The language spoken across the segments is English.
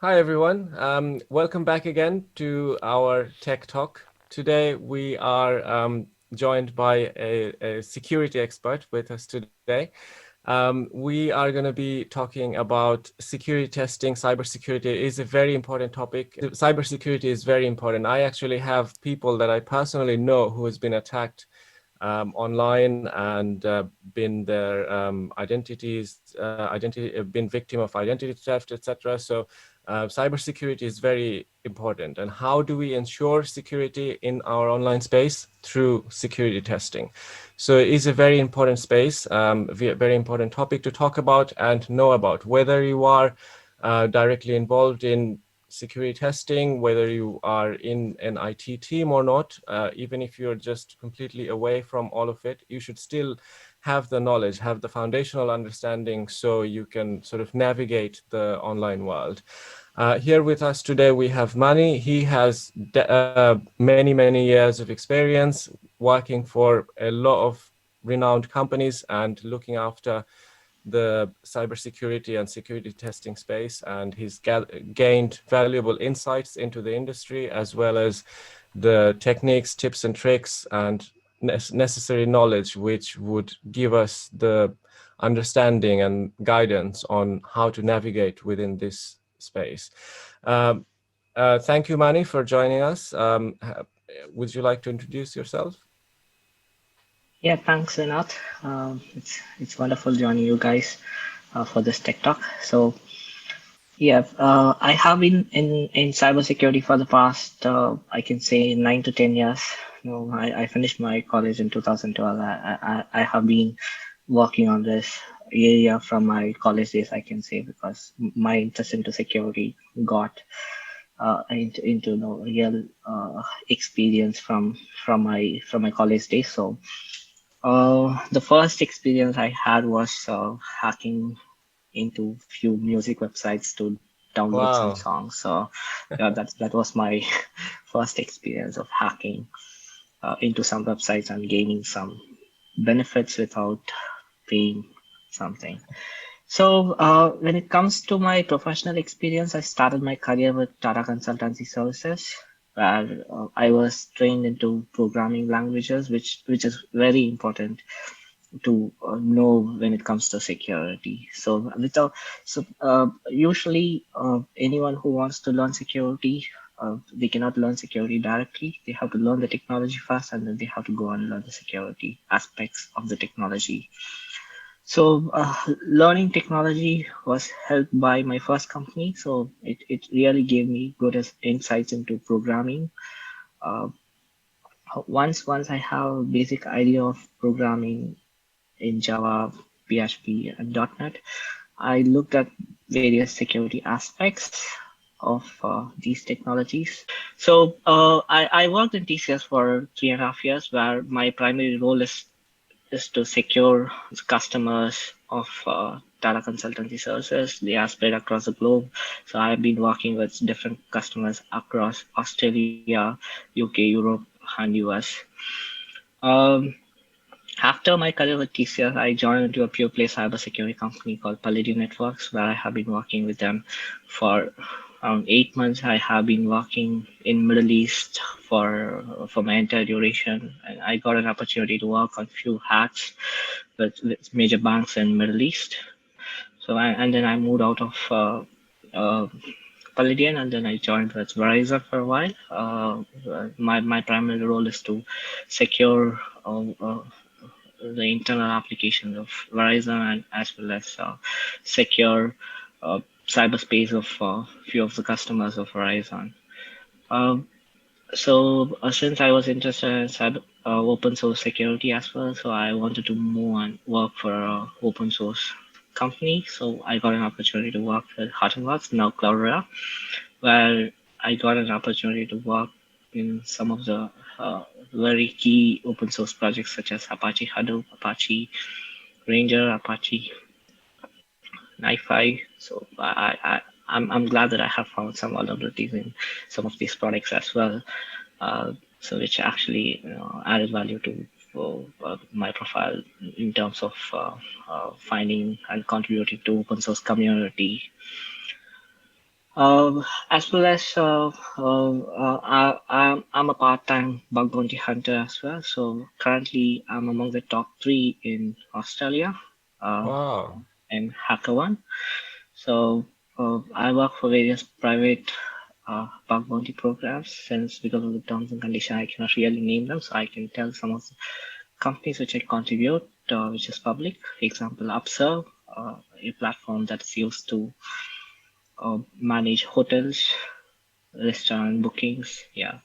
Hi everyone, welcome back again to our Tech Talk. Today we are joined by a security expert with us today. We are going to be talking about security testing. Cybersecurity is a very important topic. Cybersecurity is very important. I actually have people that I personally know who has been attacked online and been their been victim of identity theft, etc. So cybersecurity is very important. And how do we ensure security in our online space? Through security testing. So it is a very important space, very important topic to talk about and know about, whether you are directly involved in security testing, whether you are in an IT team or not, even if you're just completely away from all of it, you should still have the knowledge, have the foundational understanding so you can sort of navigate the online world. Here with us today, we have Mani. He has many years of experience working for a lot of renowned companies and looking after the cybersecurity and security testing space, and he's gained valuable insights into the industry, as well as the techniques, tips and tricks, and necessary knowledge, which would give us the understanding and guidance on how to navigate within this space. Um, Thank you, Mani, for joining us. Would you like to introduce yourself? Yeah, thanks, Rinat. It's wonderful joining you guys for this tech talk. So yeah, I have been in cybersecurity for the past I can say 9 to 10 years. I finished my college in 2012. I have been working on this area from my college days, I can say, because my interest into security got into real experience from my college days. So the first experience I had was hacking into few music websites to download some Wow. songs. So yeah, that was my first experience of hacking into some websites and gaining some benefits without paying something. So when it comes to my professional experience, I started my career with Tata Consultancy Services, where I was trained into programming languages, which is very important to know when it comes to security. So usually anyone who wants to learn security, they cannot learn security directly. They have to learn the technology first, and then they have to go and learn the security aspects of the technology. So learning technology was helped by my first company. So it really gave me good insights into programming. Uh, once I have a basic idea of programming in Java, PHP, and .NET, I looked at various security aspects of these technologies. So I worked in TCS for 3.5 years, where my primary role is to secure the customers of Tata Consultancy Services. They are spread across the globe. So I've been working with different customers across Australia, UK, Europe, and US. Um, After my career with TCS, I joined into a pure play cybersecurity company called Palladium Networks, where I have been working with them for around 8 months. I have been working in Middle East for my entire duration, and I got an opportunity to work on few hacks with major banks in Middle East. So and then I moved out of Palladium, and then I joined with Verizon for a while. My primary role is to secure the internal applications of Verizon, and as well as secure uh, cyberspace of few of the customers of Verizon. Um, so since I was interested in open source security as well, so I wanted to move and work for a open source company. So I got an opportunity to work with Hottenworks, now Cloudera, where I got an opportunity to work in some of the very key open source projects such as Apache Hadoop, Apache Ranger, Apache NiFi. So I'm glad that I have found some vulnerabilities in some of these products as well. So which actually added value to my profile in terms of finding and contributing to open source community. As well as I'm a part-time bug bounty hunter as well. So currently, I'm among the top three in Australia. Uh, Wow. in HackerOne. So I work for various private bug bounty programs. Since because of the terms and conditions, I cannot really name them. So I can tell some of the companies which I contribute, which is public. For example, Upserve, a platform that is used to manage hotels, restaurant bookings. Yeah.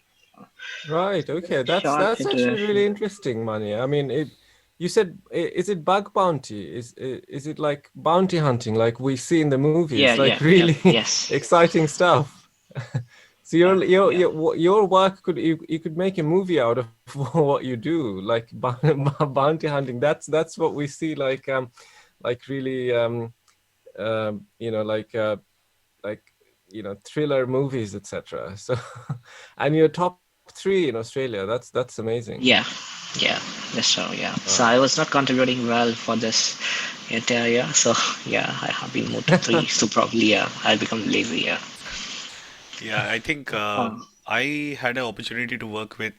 Right. Okay. That's Short that's actually really introduction. interesting, Mani. I mean, you said, is it bug bounty? Is it like bounty hunting, like we see in the movies? Yeah, Like yeah, yeah, really yes. exciting stuff. So Yeah, yeah. your work could, you could make a movie out of what you do, like bounty hunting. That's what we see, like really like thriller movies, etc. So and you're top three in Australia. That's amazing. Yeah, yeah, that's so. Yeah. So Wow. I was not contributing well for this entire year. So yeah, I have been moved to three. So probably yeah, I'll become lazy. Yeah. Yeah, I think Uh, I had an opportunity to work with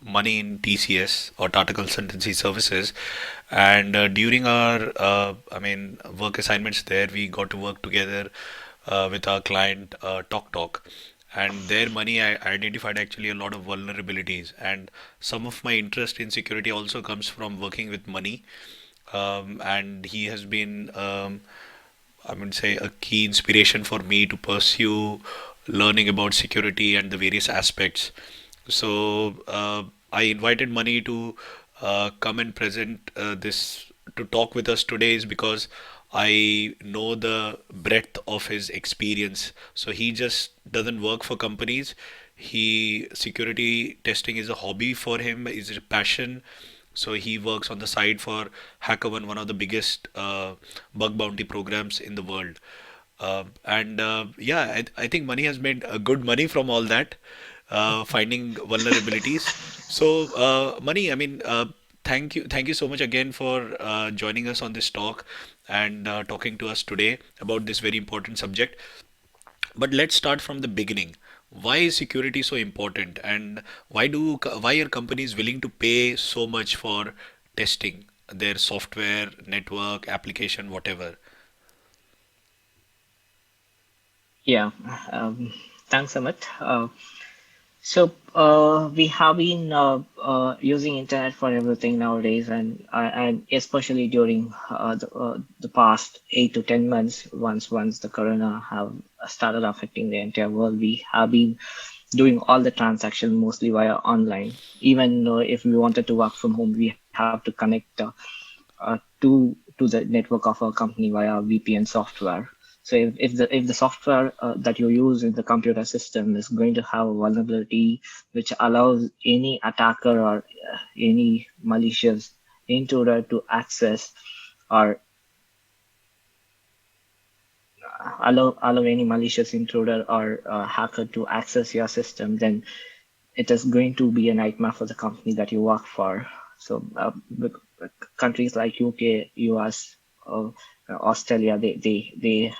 Money in TCS or Tata Consultancy Services, and during our, work assignments there, we got to work together with our client Talk, and their money I identified actually a lot of vulnerabilities, and some of my interest in security also comes from working with Money, and he has been I would say a key inspiration for me to pursue learning about security and the various aspects. So I invited Mani to come and present this to talk with us today is because I know the breadth of his experience. So he just doesn't work for companies. He security testing is a hobby for him, is a passion. So he works on the side for HackerOne, one of the biggest bug bounty programs in the world. And yeah, I think Money has made good money from all that, finding vulnerabilities. So, Money, thank you so much again for joining us on this talk and talking to us today about this very important subject. But let's start from the beginning. Why is security so important, and why are companies willing to pay so much for testing their software, network, application, whatever? yeah. Thanks, Amit. So we have been using internet for everything nowadays, and especially during the past 8 to 10 months, once the corona have started affecting the entire world, we have been doing all the transactions mostly via online. Even if we wanted to work from home, we have to connect to the network of our company via VPN software. So if the software that you use in the computer system is going to have a vulnerability which allows any attacker or any malicious intruder to access or allow any malicious intruder or hacker to access your system, then it is going to be a nightmare for the company that you work for. So countries like UK, US, Australia, they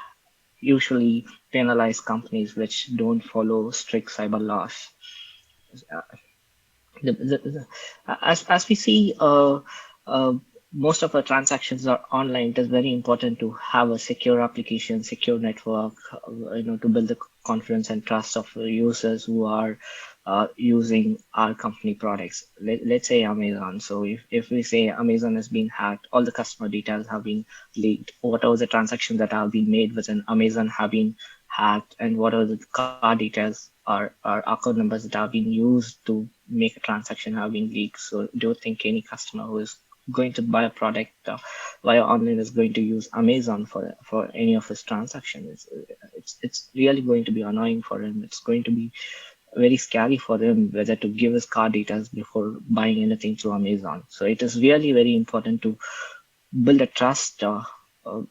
usually penalize companies which don't follow strict cyber laws. Uh, as we see, uh, most of our transactions are online. It is very important to have a secure application, secure network, to build the confidence and trust of the users who are using our company products. Let's say Amazon. So if we say Amazon has been hacked, all the customer details have been leaked, whatever the transactions that have been made within Amazon have been hacked, and whatever the card details are account numbers that have been used to make a transaction have been leaked. So don't think any customer who is going to buy a product via online is going to use Amazon for any of his transactions. It's really going to be annoying for him. It's going to be very scary for him whether to give his card details before buying anything through Amazon. So it is really very important to build a trust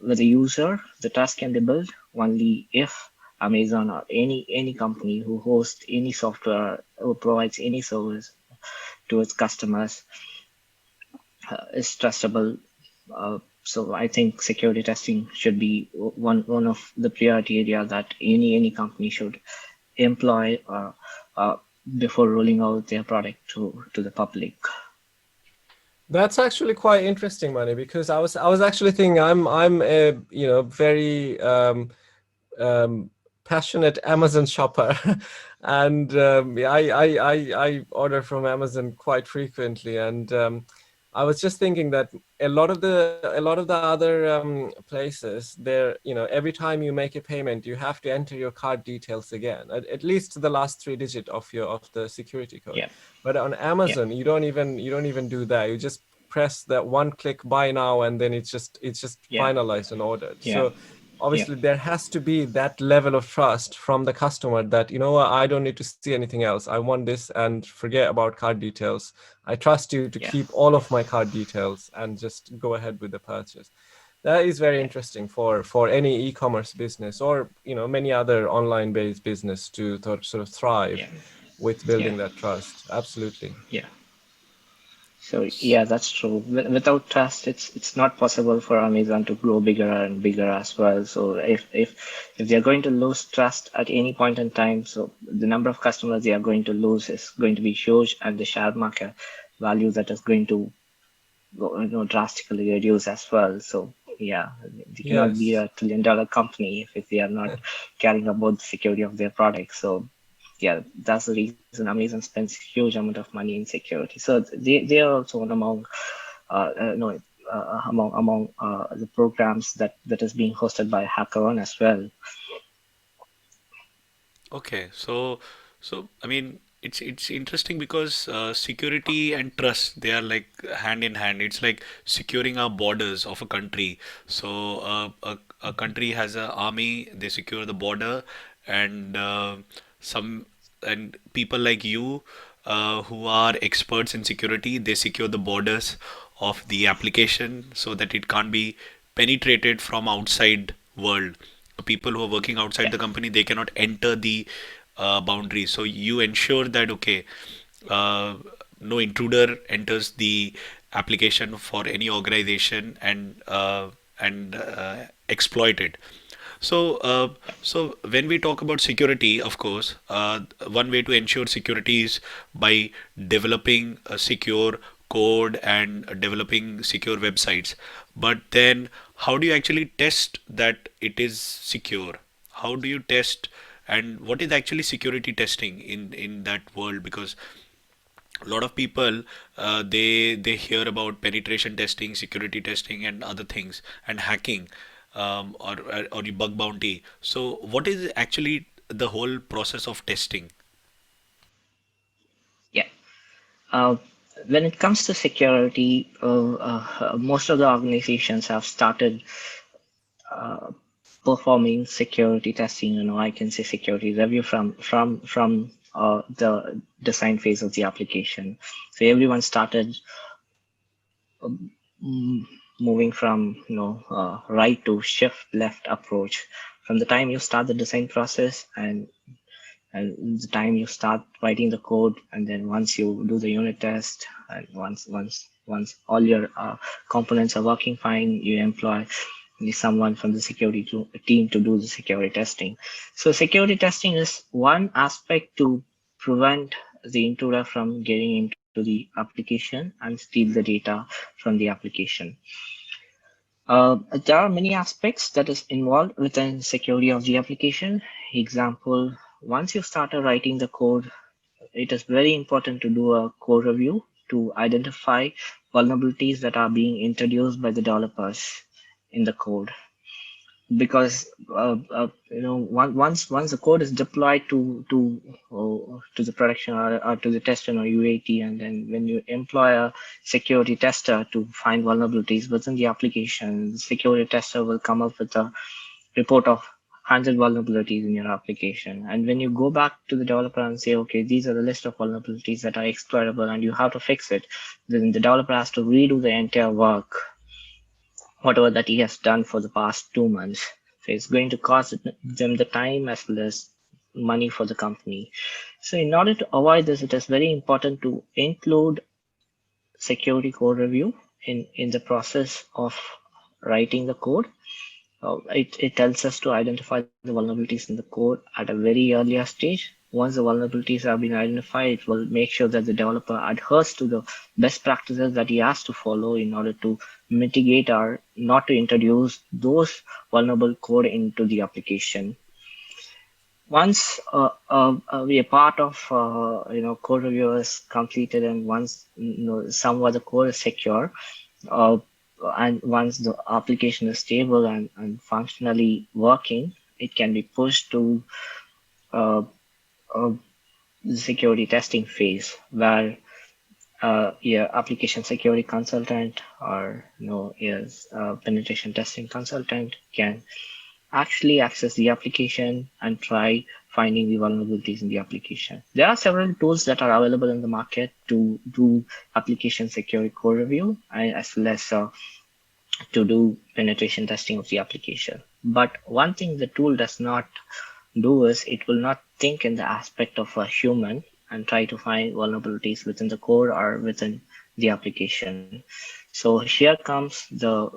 with the user. The trust can be built only if Amazon or any company who hosts any software or provides any service to its customers is trustable. So I think security testing should be one of the priority area that any company should employ uh, before rolling out their product to the public. That's actually quite interesting, Mani, because I was actually thinking I'm a very passionate Amazon shopper, and yeah, I order from Amazon quite frequently, and I was just thinking that a lot of the other places, there, every time you make a payment, you have to enter your card details again, at least the last 3 digit of the security code. Yeah, But on yeah, Amazon, you don't even do that. You just press that one click buy now, and then it's just yeah, finalized and ordered. yeah, So yeah, obviously there has to be that level of trust from the customer that, what, I don't need to see anything else. I want this, and forget about card details. I trust you to yeah, keep all of my card details and just go ahead with the purchase. That is very yeah, interesting for any e-commerce business, or many other online based business to sort of thrive yeah, with yeah, building that trust. Absolutely. yeah. So yeah, that's true. Without trust, it's not possible for Amazon to grow bigger and bigger as well. So if they're going to lose trust at any point in time, so the number of customers they are going to lose is going to be huge, and the share market value that is going to drastically reduce as well. So yeah, they cannot be Yes. a $1 trillion company if they are not caring about the security of their products. So yeah, that's the reason Amazon spends huge amount of money in security. So they are also one among no among the programs that is being hosted by HackerOne as well. Okay, so I mean, it's interesting because security and trust, they are like hand in hand. It's like securing our borders of a country. So a country has an army, they secure the border, and some and people like you who are experts in security, they secure the borders of the application so that it can't be penetrated from outside world. People who are working outside Yeah, the company, they cannot enter the boundaries. So you ensure that, okay, uh, no intruder enters the application for any organization and exploit it. So, so when we talk about security, of course, one way to ensure security is by developing a secure code and developing secure websites. But then, how do you actually test that it is secure? How do you test, and what is actually security testing in that world? Because a lot of people they hear about penetration testing, security testing, and other things, and hacking, or the bug bounty. So what is actually the whole process of testing? yeah. Uh, when it comes to security, most of the organizations have started uh, performing security testing. I can say security review from the design phase of the application. So everyone started mm, moving from right to shift left approach from the time you start the design process, and the time you start writing the code, and then once you do the unit test, and once all your components are working fine, you employ someone from the team to do the security testing. So security testing is one aspect to prevent the intruder from getting into the application and steal the data from the application. There are many aspects that is involved within security of the application. Example, once you started writing the code, it is very important to do a code review to identify vulnerabilities that are being introduced by the developers in the code. Because once the code is deployed to the production, or to the tester or UAT, and then when you employ a security tester to find vulnerabilities within the application, the security tester will come up with a report of 100 vulnerabilities in your application. And when you go back to the developer and say, okay, these are the list of vulnerabilities that are exploitable and you have to fix it, then the developer has to redo the entire work, whatever that he has done for the past 2 months. So it's going to cost them the time as well as money for the company. So in order to avoid this, it is very important to include security code review in the process of writing the code. It tells us to identify the vulnerabilities in the code at a very earlier stage. Once the vulnerabilities have been identified, it will make sure that the developer adheres to the best practices that he has to follow in order to mitigate or not to introduce those vulnerable code into the application. Once we are part of code review is completed, and once some of the code is secure, uh, and once the application is stable and functionally working, it can be pushed to uh, uh, the security testing phase, where your application security consultant or is penetration testing consultant can actually access the application and try finding the vulnerabilities in the application. There are several tools that are available in the market to do application security code review, as well as to do penetration testing of the application. But one thing the tool does not do is it will not think in the aspect of a human and try to find vulnerabilities within the code or within the application. So here comes the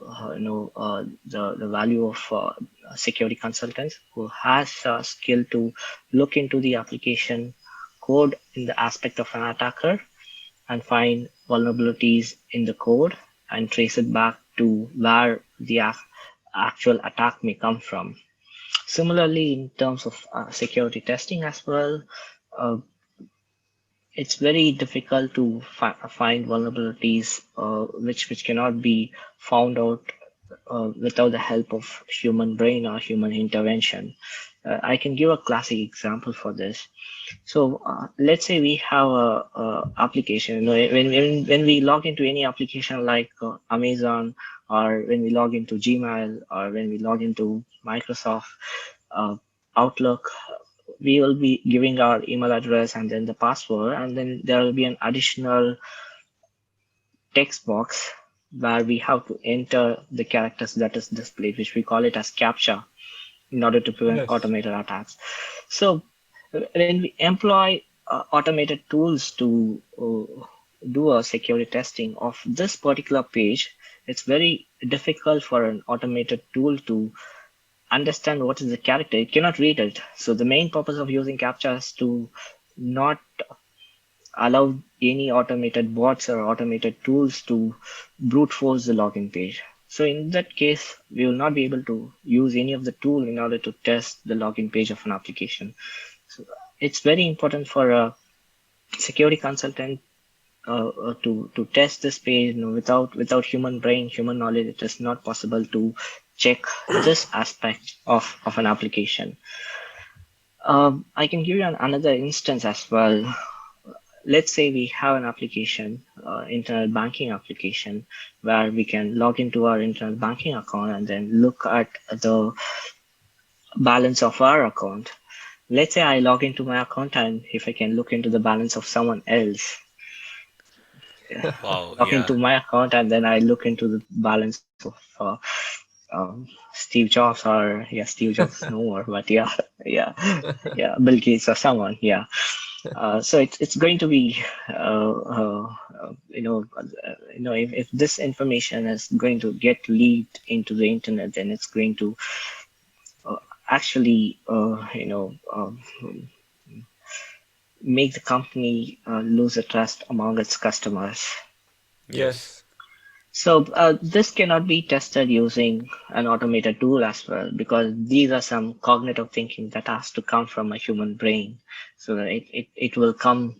value of security consultants who has a skill to look into the application code in the aspect of an attacker and find vulnerabilities in the code and trace it back to where the actual attack may come from. Similarly, in terms of security testing as well, uh, it's very difficult to find vulnerabilities which cannot be found out without the help of human brain or human intervention. I can give a classic example for this. So let's say we have a application. When we log into any application like Amazon, or when we log into Gmail, or when we log into Microsoft uh, Outlook, we will be giving our email address and then the password, and then there will be an additional text box where we have to enter the characters that is displayed, which we call it as captcha, in order to prevent Yes. automated attacks. So when we employ automated tools to do a security testing of this particular page, it's very difficult for an automated tool to understand what is the character. It cannot read it. So the main purpose of using CAPTCHA is to not allow any automated bots or automated tools to brute force the login page. So in that case, we will not be able to use any of the tool in order to test the login page of an application. So it's very important for a security consultant to test this page. Without human brain, human knowledge, it is not possible to check this aspect of an application. I can give you another instance as well. Let's say we have an application, internet banking application, where we can log into our internet banking account and then look at the balance of our account. Let's say I log into my account, and if I can look into the balance of someone else, Wow, log yeah. into my account, and then I look into the balance of Steve Jobs, or Steve Jobs no more, but yeah, yeah, Bill Gates or someone, yeah. So it's going to be if this information is going to get leaked into the internet, then it's going to actually make the company lose the trust among its customers. Yes. Yes. So this cannot be tested using an automated tool as well, because these are some cognitive thinking that has to come from a human brain. So that it will come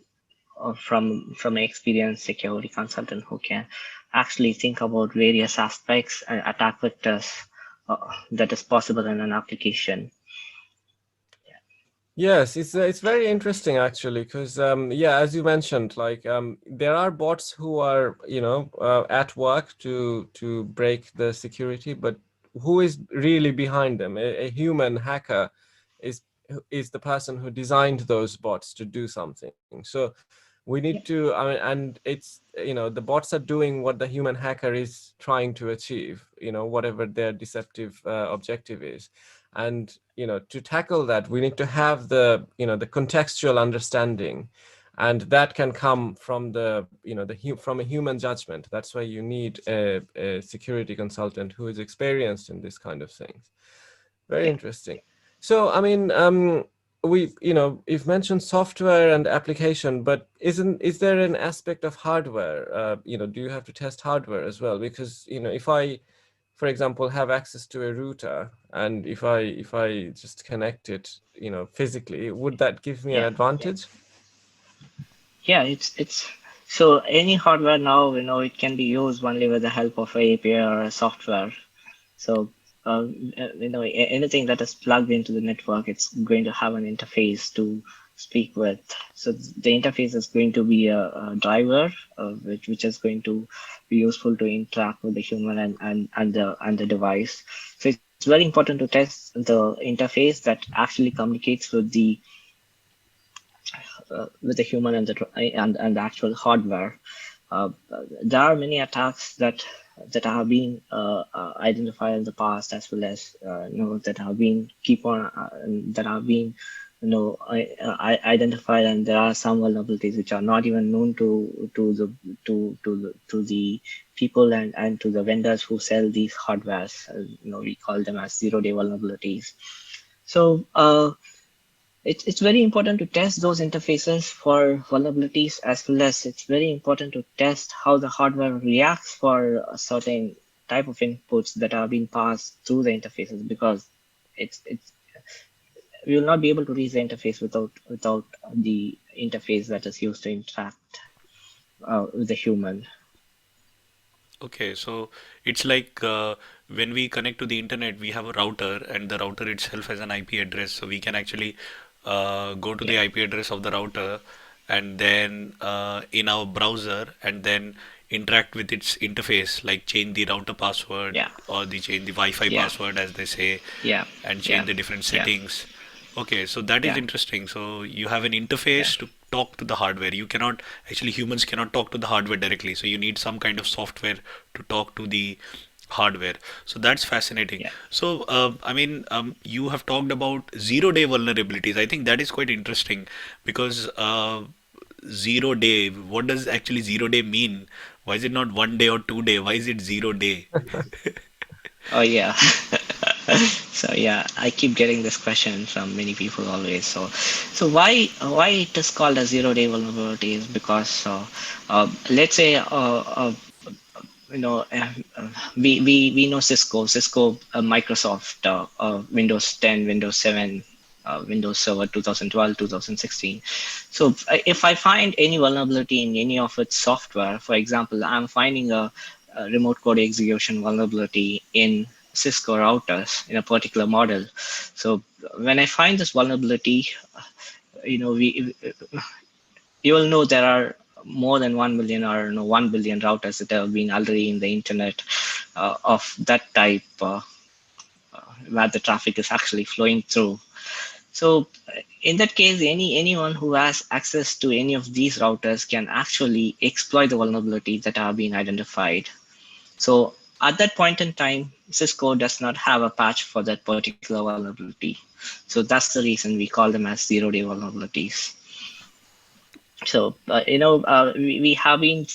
from an experienced security consultant who can actually think about various aspects and attack vectors that is possible in an application. Yes, it's very interesting actually, because yeah, as you mentioned, like there are bots who are at work to break the security, but who is really behind them? A human hacker is is the person who designed those bots to do something. So we need to, I mean, and it's the bots are doing what the human hacker is trying to achieve, whatever their deceptive objective is. And to tackle that, we need to have the the contextual understanding, and that can come from from a human judgment. That's why you need a security consultant who is experienced in this kind of things. Very Yeah. interesting. So, I mean, you've mentioned software and application, but is there an aspect of hardware? Do you have to test hardware as well? Because, if I, for example, have access to a router, and if I just connect it, physically, would that give me an Yeah. advantage? Yeah, it's so any hardware now, it can be used only with the help of a API or a software. So, anything that is plugged into the network, it's going to have an interface to speak with. So the interface is going to be a driver, which is going to be useful to interact with the human and the device. So it's very important to test the interface that actually communicates with the human and the actual hardware. Uh, there are many attacks that have been identified in the past, as well as that have been that have been identified, and there are some vulnerabilities which are not even known to the people and to the vendors who sell these hardwares. We call them as zero-day vulnerabilities. So it's very important to test those interfaces for vulnerabilities, as well as it's very important to test how the hardware reacts for a certain type of inputs that are being passed through the interfaces, because it's we will not be able to reach the interface without the interface that is used to interact with the human. Okay, so it's like when we connect to the internet, we have a router, and the router itself has an IP address. So we can actually go to Yeah, the IP address of the router, and then in our browser, and then interact with its interface, like change the router password yeah, or the change the Wi-Fi yeah, password, as they say, yeah, and yeah, change the different yeah, settings. Okay, so that is yeah, interesting. So you have an yeah, interface to talk to the hardware. You cannot actually humans cannot talk to the hardware directly. So you need some kind of software to talk to the hardware. So that's fascinating. yeah. So you have talked about zero-day vulnerabilities. I think that is quite interesting because zero day. What does actually zero day mean? Why is it not 1 day or 2 day? Why is it 0 day? Oh yeah. So yeah, I keep getting this question from many people always. So why it is called a zero-day vulnerability is because let's say you know uh, we know Cisco, Microsoft, Windows 10, Windows 7. Windows Server 2012, 2016. So if I find any vulnerability in any of its software, for example, I'm finding a remote code execution vulnerability in Cisco routers in a particular model. So when I find this vulnerability, we you will know there are more than 1 million or 1 billion routers that have been already in the internet of that type, where the traffic is actually flowing through. So in that case, anyone who has access to any of these routers can actually exploit the vulnerabilities that are being identified. So at that point in time, Cisco does not have a patch for that particular vulnerability. So that's the reason we call them as zero-day vulnerabilities. So we have been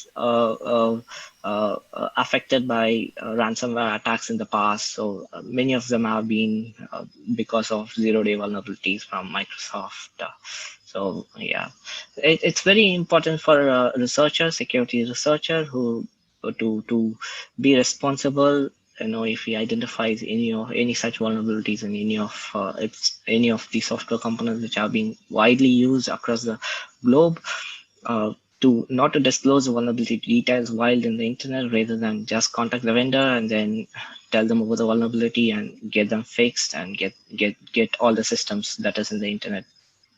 affected by ransomware attacks in the past. So many of them have been because of zero-day vulnerabilities from Microsoft. So yeah, it's very important for a researcher, security researcher, who to be responsible. If he identifies any such vulnerabilities in any of the software components which are being widely used across the globe, uh, to not to disclose the vulnerability details while in the internet, rather than just contact the vendor and then tell them about the vulnerability and get them fixed and get all the systems that is in the internet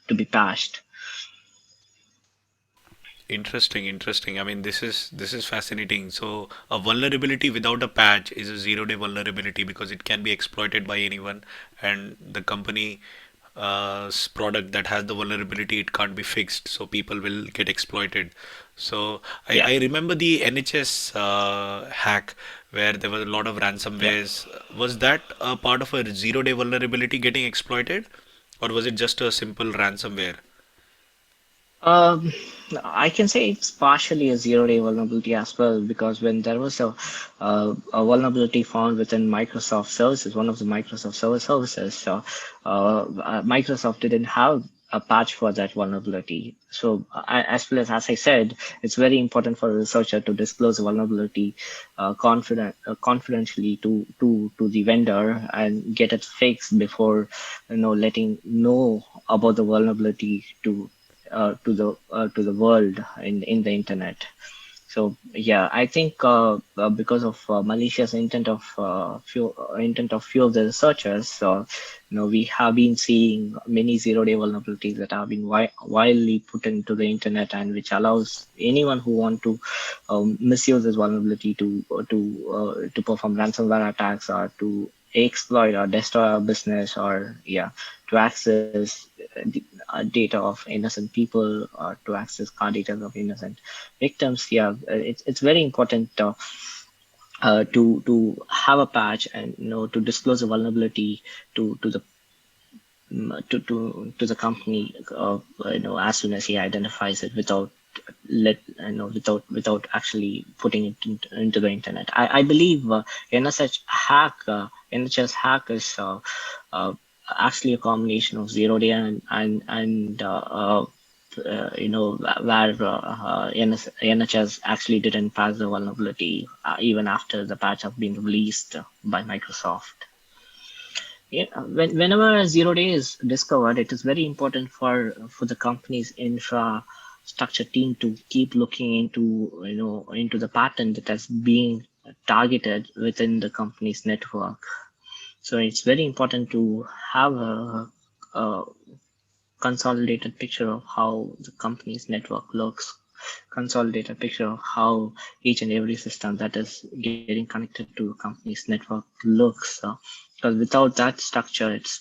to be patched. Interesting, interesting. I mean, this is fascinating. So, a vulnerability without a patch is a zero-day vulnerability because it can be exploited by anyone, and the company product that has the vulnerability, it can't be fixed, so people will get exploited. So, Yeah, I remember the NHS hack where there was a lot of yeah. ransomwares. Was that a part of a zero-day vulnerability getting exploited, or was it just a simple ransomware? Um, I can say it's partially a zero-day vulnerability as well, because when there was a vulnerability found within Microsoft services, one of the Microsoft services, so Microsoft didn't have a patch for that vulnerability. So as well as I said, it's very important for a researcher to disclose a vulnerability confidentially to the vendor and get it fixed before letting know about the vulnerability to the world in the internet. So yeah, I think because of malicious intent of few of the researchers, we have been seeing many zero-day vulnerabilities that have been widely put into the internet, and which allows anyone who want to misuse this vulnerability to perform ransomware attacks, or to exploit or destroy a business, or to access data of innocent people, or to access car data of innocent victims. It's very important to have a patch, and to disclose a vulnerability to the to the company, as soon as he identifies it, without actually putting it into the internet. I believe NHS hack is actually a combination of zero day and where NHS actually didn't patch the vulnerability even after the patch have been released by Microsoft. Yeah, whenever a zero day is discovered, it is very important for the company's infrastructure team to keep looking into the pattern that has been targeted within the company's network. So it's very important to have a consolidated picture of how the company's network looks, consolidated picture of how each and every system that is getting connected to a company's network looks. Because without that structure, it's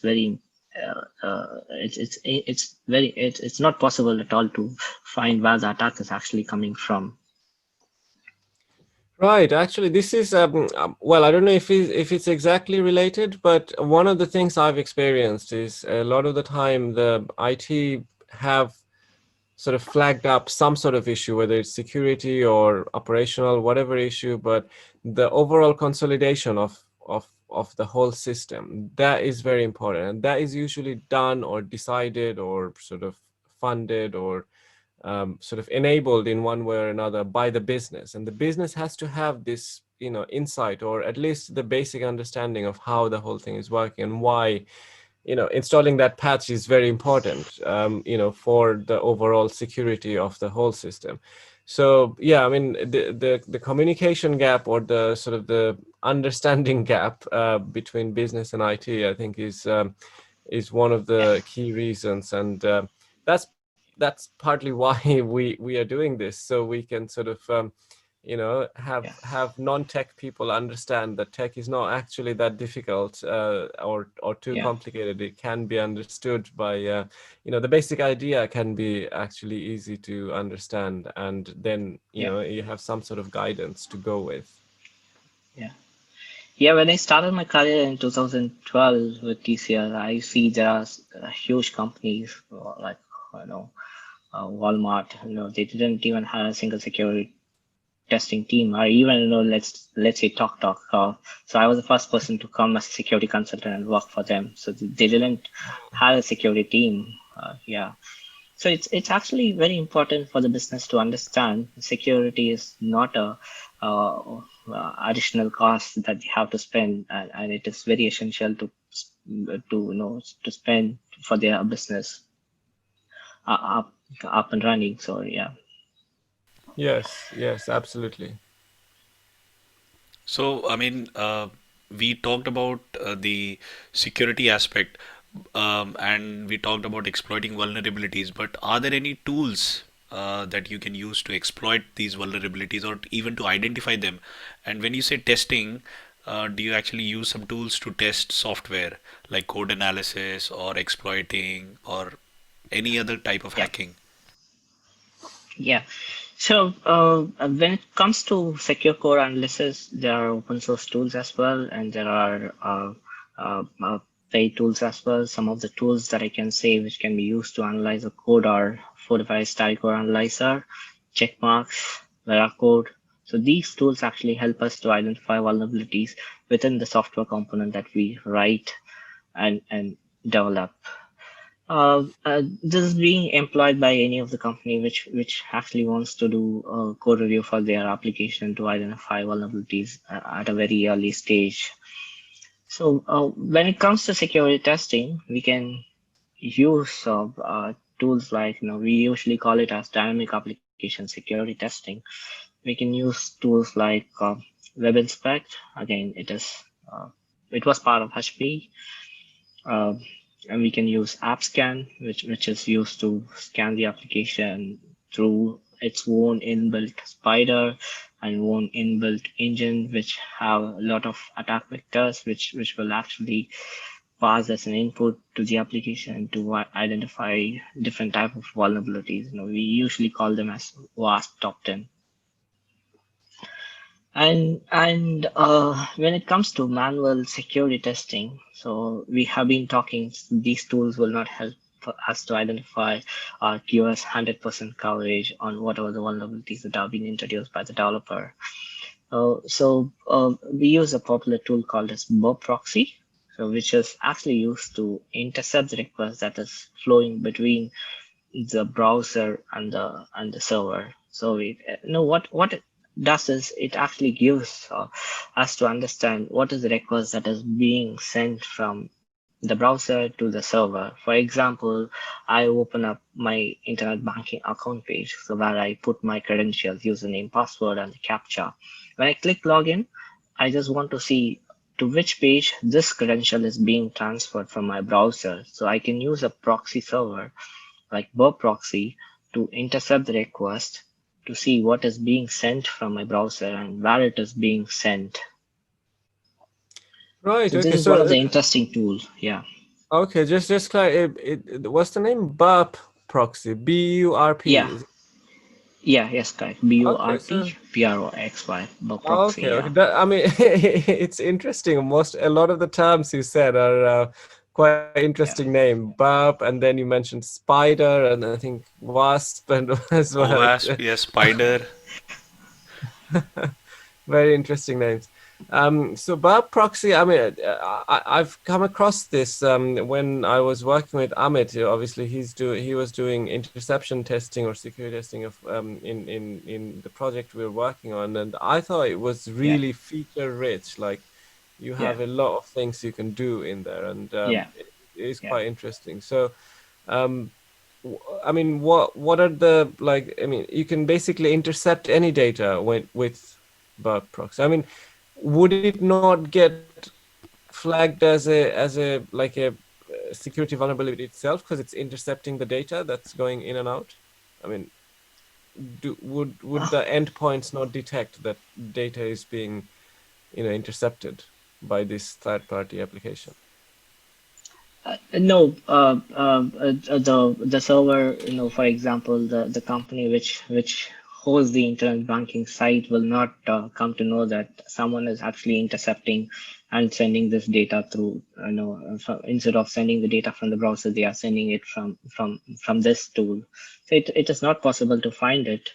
not possible at all to find where the attack is actually coming from. Right. Actually, this is well, I don't know if it's exactly related, but one of the things I've experienced is a lot of the time the IT have sort of flagged up some sort of issue, whether it's security or operational, whatever issue, but the overall consolidation of the whole system, that is very important. And that is usually done or decided or sort of funded or sort of enabled in one way or another by the business, and the business has to have this insight, or at least the basic understanding of how the whole thing is working and why installing that patch is very important for the overall security of the whole system. So yeah, I mean the communication gap, or the sort of the understanding gap between business and IT, I think is one of Yeah, the key reasons, and that's partly why we are doing this, so we can sort of yeah, have non-tech people understand that tech is not actually that difficult or too yeah, complicated. It can be understood by the basic idea can be actually easy to understand, and then yeah, you have some sort of guidance to go with. yeah. Yeah, when I started my career in 2012 with TCL, I see there are huge companies like you know Walmart. They didn't even have a single security testing team, or even let's say Talk. So I was the first person to come as a security consultant and work for them. So they didn't have a security team. Yeah. So it's actually very important for the business to understand security is not a additional cost that they have to spend, and it is very essential to spend for their business up and running. So yeah, Yes, absolutely. So, I mean, we talked about the security aspect, and we talked about exploiting vulnerabilities, but are there any tools that you can use to exploit these vulnerabilities or even to identify them? And when you say testing, do you actually use some tools to test software like code analysis or exploiting or any other type of yeah. hacking? Yeah. So when it comes to secure core analysis, there are open source tools as well, and there are paid tools as well. Some of the tools that I can say which can be used to analyze a code are Fortify Static Code Analyzer, Checkmarx, Veracode. So these tools actually help us to identify vulnerabilities within the software component that we write and develop. This is being employed by any of the company which actually wants to do a code review for their application to identify vulnerabilities at a very early stage. So when it comes to security testing, we can use tools like, we usually call it as dynamic application security testing. We can use tools like Web Inspect. Again, it was part of HP. Uh, and we can use AppScan, which is used to scan the application through its own inbuilt spider and own inbuilt engine, which have a lot of attack vectors, which will actually pass as an input to the application to identify different type of vulnerabilities. We usually call them as OWASP top 10. And when it comes to manual security testing, so we have been talking, these tools will not help us to identify or give us 100% coverage on whatever the vulnerabilities that have been introduced by the developer. We use a popular tool called as Burp proxy, so which is actually used to intercept the request that is flowing between the browser and the server. So what it does is it actually gives us to understand what is the request that is being sent from the browser to the server. For example, I open up my internet banking account page, so where I put my credentials, username, password, and the captcha. When I click login, I just want to see to which page this credential is being transferred from my browser. So I can use a proxy server like Burp proxy to intercept the request to see what is being sent from my browser and where it is being sent. Right. So this Okay. is one of So the interesting tools. Yeah. okay, just what's the name? Burp proxy. Yeah. BURP. Yeah. Yes, correct. Okay. BURP, So PROXY, Burp proxy. okay, Yeah. okay. I mean, it's interesting. A lot of the terms you said are quite Yeah. interesting name. Burp, and then you mentioned spider, and I think wasp, and as well. OWASP, yes, Spider. Very interesting names. So Burp proxy, I mean, I've come across this when I was working with Amit. Obviously, he was doing interception testing or security testing of in the project we were working on, and I thought it was Yeah. really feature rich. Like you Yeah. have a lot of things you can do in there, and Yeah. it is Yeah. quite interesting. So um, I mean, what are the like? I mean, you can basically intercept any data with Burp proxy. I mean, would it not get flagged as a like a security vulnerability itself because it's intercepting the data that's going in and out? I mean, would the endpoints not detect that data is being intercepted by this third party application? No, the server, for example, the company which hosts the internet banking site will not come to know that someone is actually intercepting and sending this data through. Instead of sending the data from the browser, they are sending it from this tool. So it is not possible to find it.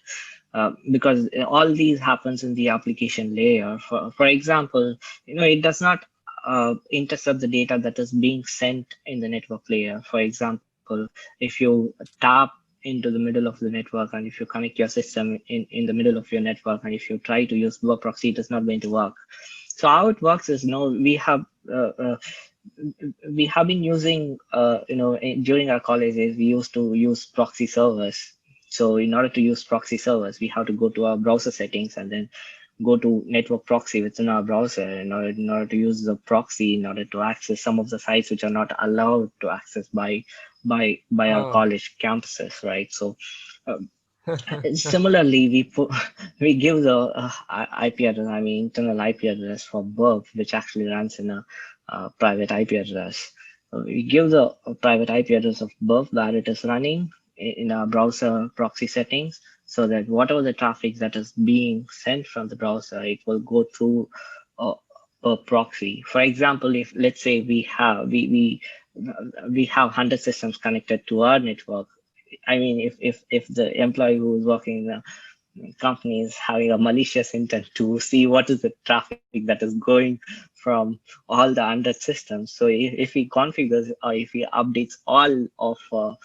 Because all these happens in the application layer. For example, it does not intercept the data that is being sent in the network layer. For example, if you tap into the middle of the network and if you connect your system in the middle of your network and if you try to use web proxy, it is not going to work. So how it works is, we have been using, during our college days, we used to use proxy servers. So in order to use proxy servers, we have to go to our browser settings and then go to network proxy within our browser in order to use the proxy in order to access some of the sites which are not allowed to access by our Oh. college campuses, right? So similarly, we give the IP address, I mean internal IP address for Burp, which actually runs in a private IP address. We give the private IP address of Burp where it is running in our browser proxy settings, so that whatever the traffic that is being sent from the browser, it will go through uh, per proxy. For example, if let's say we have 100 systems connected to our network. I mean, if the employee who is working in the company is having a malicious intent to see what is the traffic that is going from all the 100 systems. So if he configures or if he updates all of the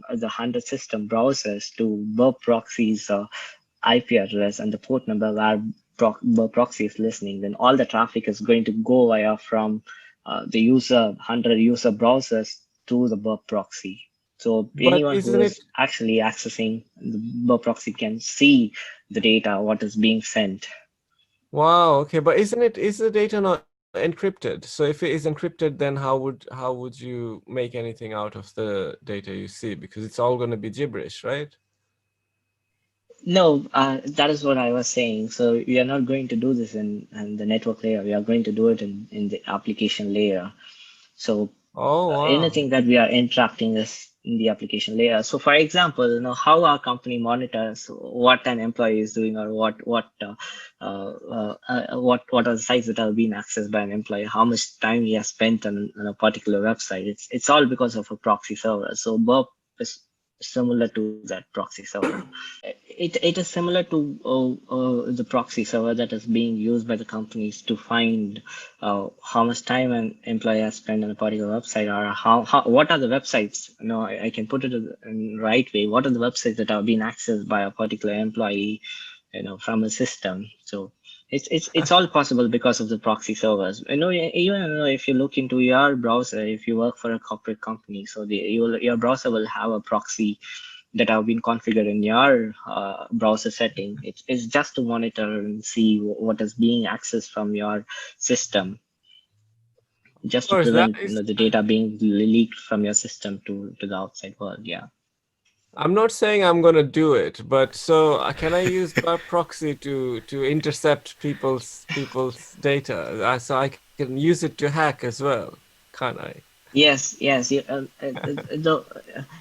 100 system browsers to Burp proxies IP address and the port number where Burp proxy is listening, then all the traffic is going to go via from the user 100 user browsers to the Burp proxy. So But anyone who isn't is it? actually accessing the Burp proxy can see the data, what is being sent. Wow, okay, but is the data not encrypted? So if it is encrypted, then how would you make anything out of the data you see? Because it's all going to be gibberish, right? No, that is what I was saying. So we are not going to do this in the network layer. We are going to do it in the application layer. So Oh, wow. anything that we are interacting is in the application layer. So for example, how our company monitors what an employee is doing or what are the sites that have been accessed by an employee, how much time he has spent on a particular website. It's all because of a proxy server. So Burp is similar to that proxy server. It is similar to the proxy server that is being used by the companies to find how much time an employee has spent on a particular website, or how what are the websites. I can put it in the right way. What are the websites that are being accessed by a particular employee, from a system. So it's all possible because of the proxy servers. Even if you look into your browser, if you work for a corporate company, so your browser will have a proxy that have been configured in your browser setting. It's just to monitor and see what is being accessed from your system, Of just to course, that prevent is. the data being leaked from your system to the outside world. Yeah. I'm not saying I'm gonna do it, but so can I use Burp proxy to intercept people's data? So I can use it to hack as well, can't I? Yes, yes.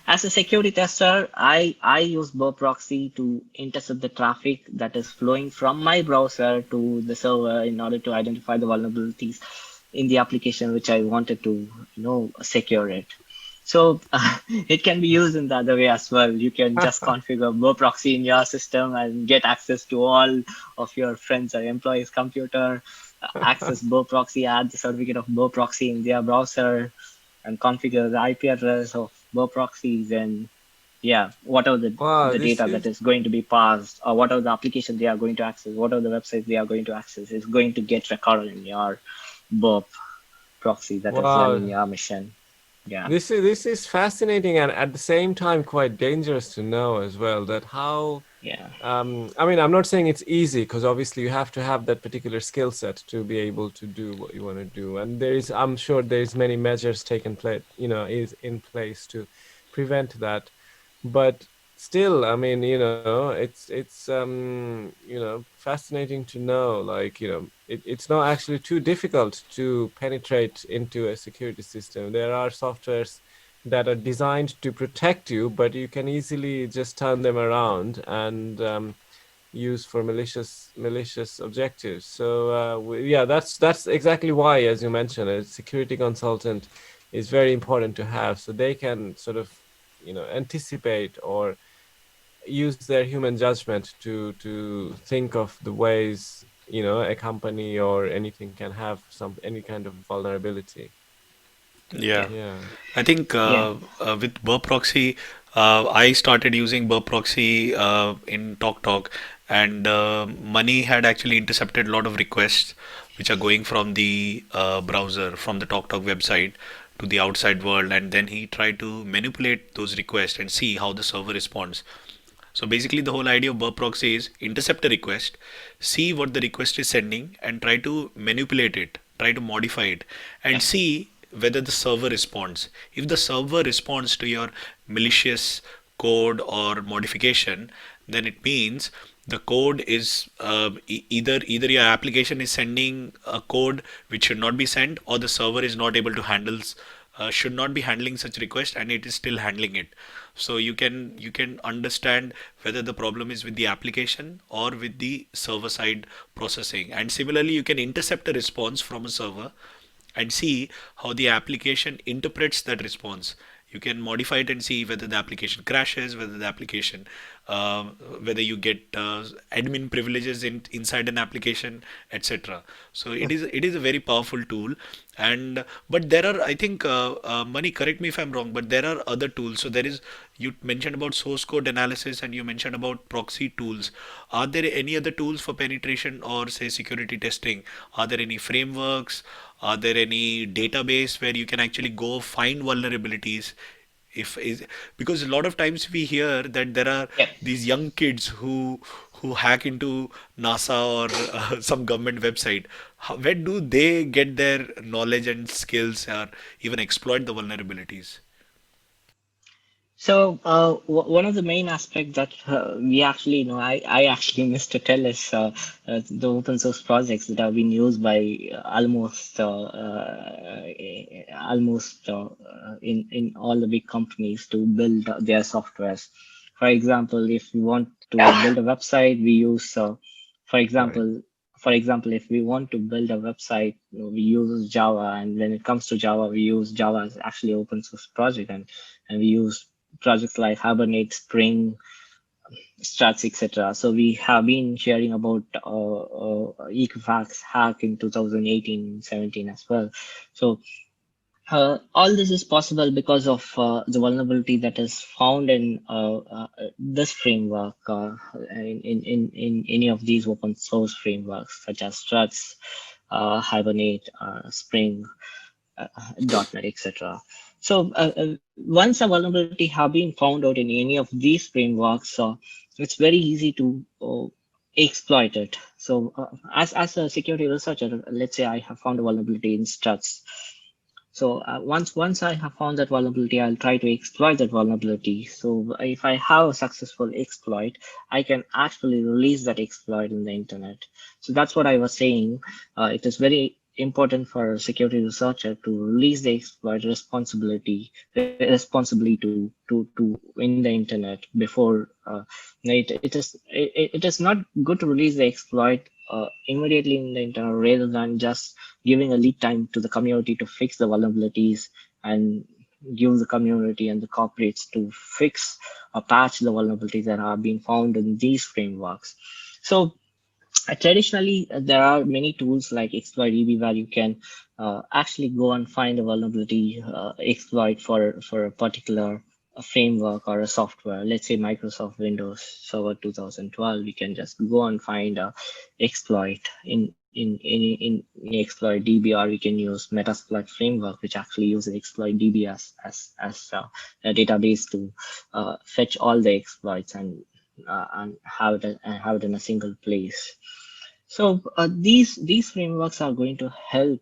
As a security tester, I use Burp proxy to intercept the traffic that is flowing from my browser to the server in order to identify the vulnerabilities in the application which I wanted to secure it. So it can be used in the other way as well. You can just configure Burp proxy in your system and get access to all of your friends or employees' computer, access Burp proxy, add the certificate of Burp proxy in their browser, and configure the IP address of Burp proxies, and yeah, whatever Wow, the this data that is is going to be passed, or whatever the application they are going to access, whatever the website they are going to access is going to get recorded in your Burp proxy that is running wow. your machine. Yeah. This is fascinating and at the same time quite dangerous to know as well that how Yeah. I mean, I'm not saying it's easy because obviously you have to have that particular skill set to be able to do what you want to do. And I'm sure there's many measures taken place, is in place to prevent that. But still, I mean, it's fascinating to know, like, it's not actually too difficult to penetrate into a security system. There are softwares that are designed to protect you, but you can easily just turn them around and use for malicious objectives. So yeah, that's exactly why, as you mentioned, a security consultant is very important to have, so they can sort of anticipate or use their human judgment to think of the ways a company or anything can have any kind of vulnerability. Yeah. Yeah. Yeah. I think Yeah. with Burp Proxy, I started using Burp Proxy in TalkTalk, and Money had actually intercepted a lot of requests which are going from the browser, from the TalkTalk website to the outside world, and then he tried to manipulate those requests and see how the server responds. So basically, the whole idea of burp proxy is intercept a request, see what the request is sending, and try to manipulate it, try to modify it, and Yeah. see whether the server responds. If the server responds to your malicious code or modification, then it means the code is either your application is sending a code which should not be sent, or the server is not able to handle should not be handling such request, and it is still handling it. So you can understand whether the problem is with the application or with the server side processing. And similarly, you can intercept a response from a server and see how the application interprets that response. You can modify it and see whether the application crashes, whether the application, whether you get admin privileges inside an application, etc. So it is a very powerful tool. And but there are, I think, Mani, correct me if I'm wrong, but there are other tools. So there is, you mentioned about source code analysis and you mentioned about proxy tools. Are there any other tools for penetration or say security testing? Are there any frameworks? Are there any database where you can actually go find vulnerabilities? If is Because a lot of times we hear that there are Yeah. these young kids who hack into NASA or some government website. Where do they get their knowledge and skills or even exploit the vulnerabilities? So one of the main aspects that we actually, I actually missed to tell is the open source projects that have been used by almost in all the big companies to build their softwares. For example, if we want to build a website, we use, for Right. example, if we want to build a website, we use Java, and when it comes to Java, we use Java as actually open source project, and we use projects like Hibernate, Spring, Struts, etc. So we have been sharing about Equifax hack in 2018-17 as well. So all this is possible because of the vulnerability that is found in this framework, in any of these open source frameworks, such as Struts, Hibernate, Spring, .NET, etc. So once a vulnerability have been found out in any of these frameworks, it's very easy to exploit it. So as a security researcher, let's say I have found a vulnerability in Struts. So once I have found that vulnerability, I'll try to exploit that vulnerability. So if I have a successful exploit, I can actually release that exploit in the internet. So that's what I was saying. It is very important for a security researcher to release the exploit responsibly to in the internet before it is not good to release the exploit immediately in the internet rather than just giving a lead time to the community to fix the vulnerabilities and give the community and the corporates to fix or patch the vulnerabilities that are being found in these frameworks. So traditionally, there are many tools like exploit.db where you can actually go and find a vulnerability exploit for a particular framework or a software. Let's say Microsoft Windows Server 2012. We can just go and find a exploit in exploit.db, or we can use Metasploit framework, which actually uses exploit.db as a database to fetch all the exploits and have it in a single place. So these frameworks are going to help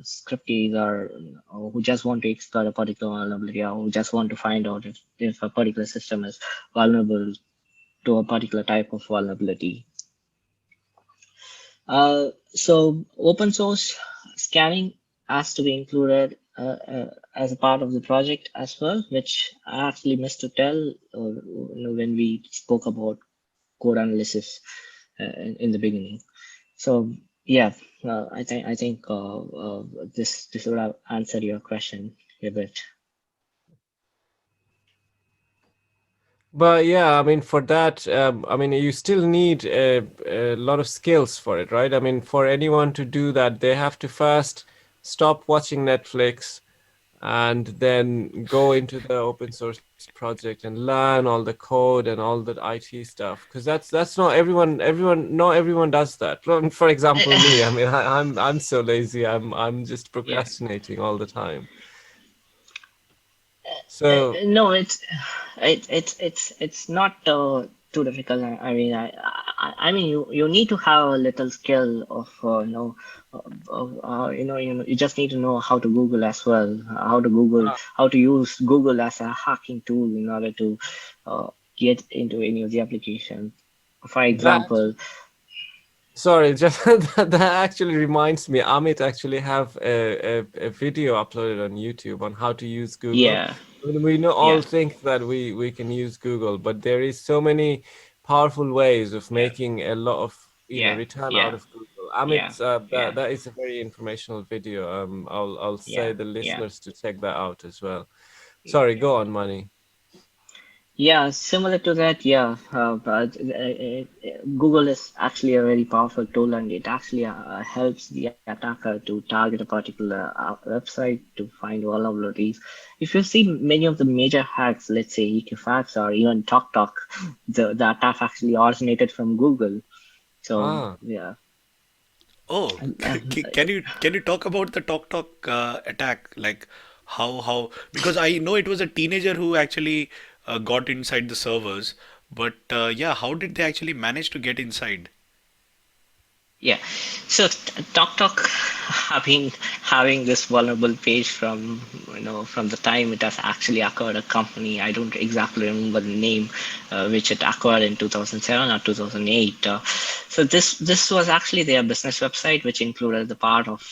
scripties or who just want to exploit a particular vulnerability, or who just want to find out if a particular system is vulnerable to a particular type of vulnerability. So open source scanning has to be included as a part of the project as well, which I actually missed to tell when we spoke about code analysis in the beginning. So yeah, I think this would have answered your question a bit. But yeah, I mean, for that, I mean, you still need a lot of skills for it, right? I mean, for anyone to do that, they have to first stop watching Netflix and then go into the open source project and learn all the code and all the IT stuff. Because that's not not everyone does that. For example, me, I mean, I'm so lazy. I'm just Yeah. procrastinating all the time. So No, it's not too difficult. I mean, you need to have a little skill of you just need to know how to Google as well, how to use Google as a hacking tool in order to get into any of the applications. For that example, Sorry, just that actually reminds me. Amit actually have a video uploaded on YouTube on how to use Google. Yeah, I mean, we know all yeah, think that we can use Google, but there is so many powerful ways of yeah, making a lot of yeah, return out yeah, of Google. yeah, Amit, yeah, that is a very informational video. I'll say yeah, the yeah. listeners to check that out as well. Sorry, Yeah. go on, Money. Yeah, similar to that, yeah. Google is actually a very powerful tool, and it actually helps the attacker to target a particular website to find vulnerabilities. If you see many of the major hacks, let's say Equifax or even TokTok, the attack actually originated from Google. So Ah. yeah, Oh, and, can you talk about the Tok attack? Like how because I know it was a teenager who actually got inside the servers, but yeah, how did they actually manage to get inside? yeah. So TokTok have been having this vulnerable page from from the time it has actually acquired a company. I don't exactly remember the name, which it acquired in 2007 or 2008. So this was actually their business website, which included the part of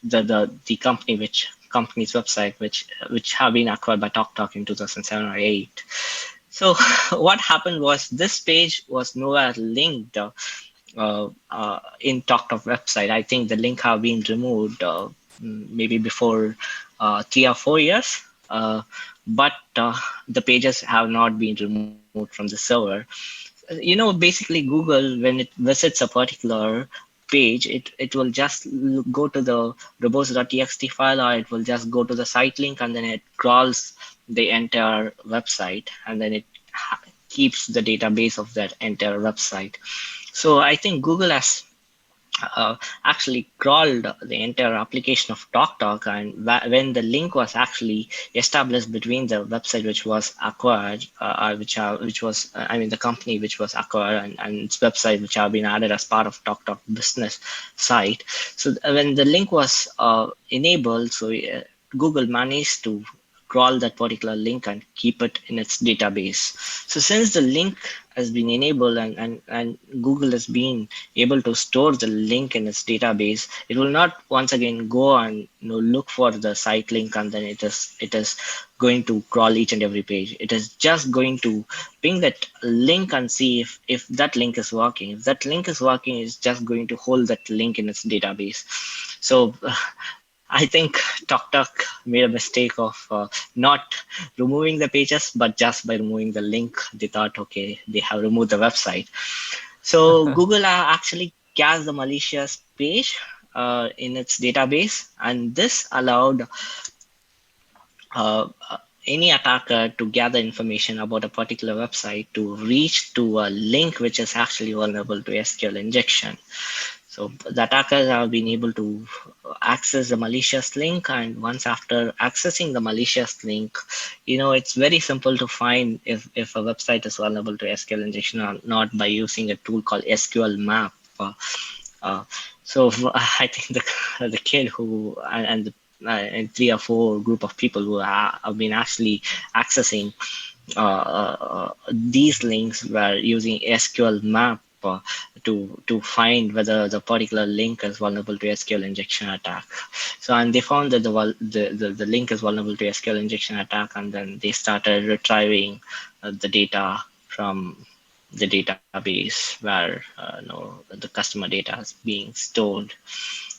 the company which company's website which have been acquired by TokTok in 2007 or 8. So what happened was this page was nowhere linked in TokTok website. I think the link have been removed maybe before 3 or 4 years, but the pages have not been removed from the server. Basically Google, when it visits a particular page, it will just go to the robust.txt file, or it will just go to the site link, and then it crawls the entire website, and then it keeps the database of that entire website. So I think Google has actually crawled the entire application of TokTok, and when the link was actually established between the website which was acquired, which was I mean the company which was acquired, and its website which have been added as part of TokTok business site. So when the link was enabled, so Google managed to crawl that particular link and keep it in its database. So since the link has been enabled, and Google has been able to store the link in its database, it will not once again go and look for the site link, and then it is going to crawl each and every page. It is just going to ping that link and see if that link is working. If that link is working, it's just going to hold that link in its database. So I think TokTok made a mistake of not removing the pages, but just by removing the link, they thought, okay, they have removed the website. So Google actually cached the malicious page in its database, and this allowed uh, uh, any attacker to gather information about a particular website to reach to a link which is actually vulnerable to SQL injection. So the attackers have been able to access the malicious link, and once after accessing the malicious link, it's very simple to find if a website is vulnerable to SQL injection or not by using a tool called SQL map. Uh, so I think the kid who and 3 or 4 group of people who have been actually accessing these links were using SQL map to find whether the particular link is vulnerable to SQL injection attack. So and they found that the link is vulnerable to SQL injection attack, and then they started retrieving the data from the database where the customer data is being stored.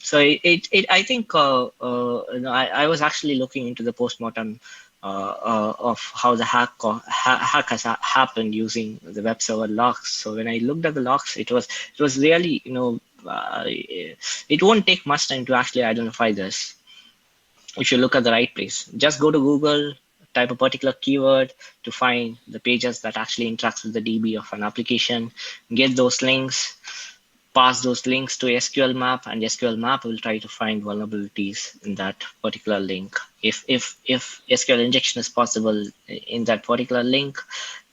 So I think I was actually looking into the postmortem of how the hack has happened using the web server logs. So when I looked at the logs, it was really it won't take much time to actually identify this if you look at the right place. Just go to Google, type a particular keyword to find the pages that actually interacts with the DB of an application, get those links, pass those links to SQL map, and SQL map will try to find vulnerabilities in that particular link. If SQL injection is possible in that particular link,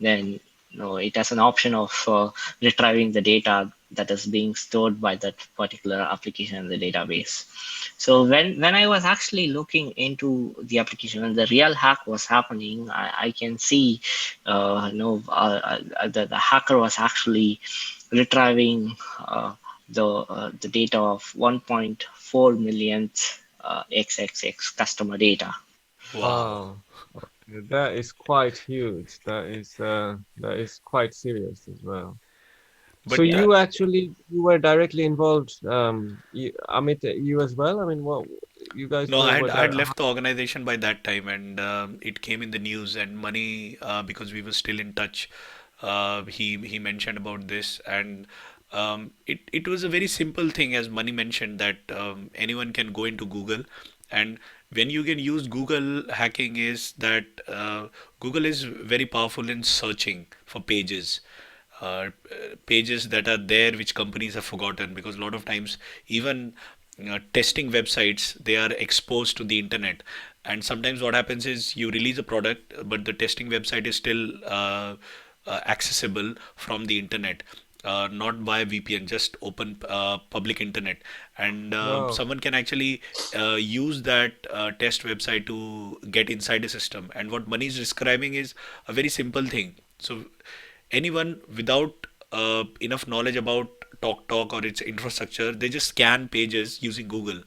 then it has an option of retrieving the data that is being stored by that particular application in the database. So when I was actually looking into the application, when the real hack was happening, I can see the hacker was actually retrieving the data of 1.4 million XXX customer data. Wow. Wow. That is quite huge. That is quite serious as well. So But Yeah. you were directly involved, Amit, you as well? I mean, what you guys no, were I had there? left the organization by that time, and it came in the news. And Money, because we were still in touch, he mentioned about this, and it was a very simple thing, as Money mentioned, that anyone can go into Google, and when you can use Google, hacking is that Google is very powerful in searching for pages, pages that are there which companies have forgotten, because a lot of times even testing websites, they are exposed to the internet, and sometimes what happens is you release a product but the testing website is still accessible from the internet, not via VPN, just open public internet, and Wow. someone can actually use that test website to get inside the system. And what Money is describing is a very simple thing. So anyone without enough knowledge about TalkTalk or its infrastructure, they just scan pages using Google.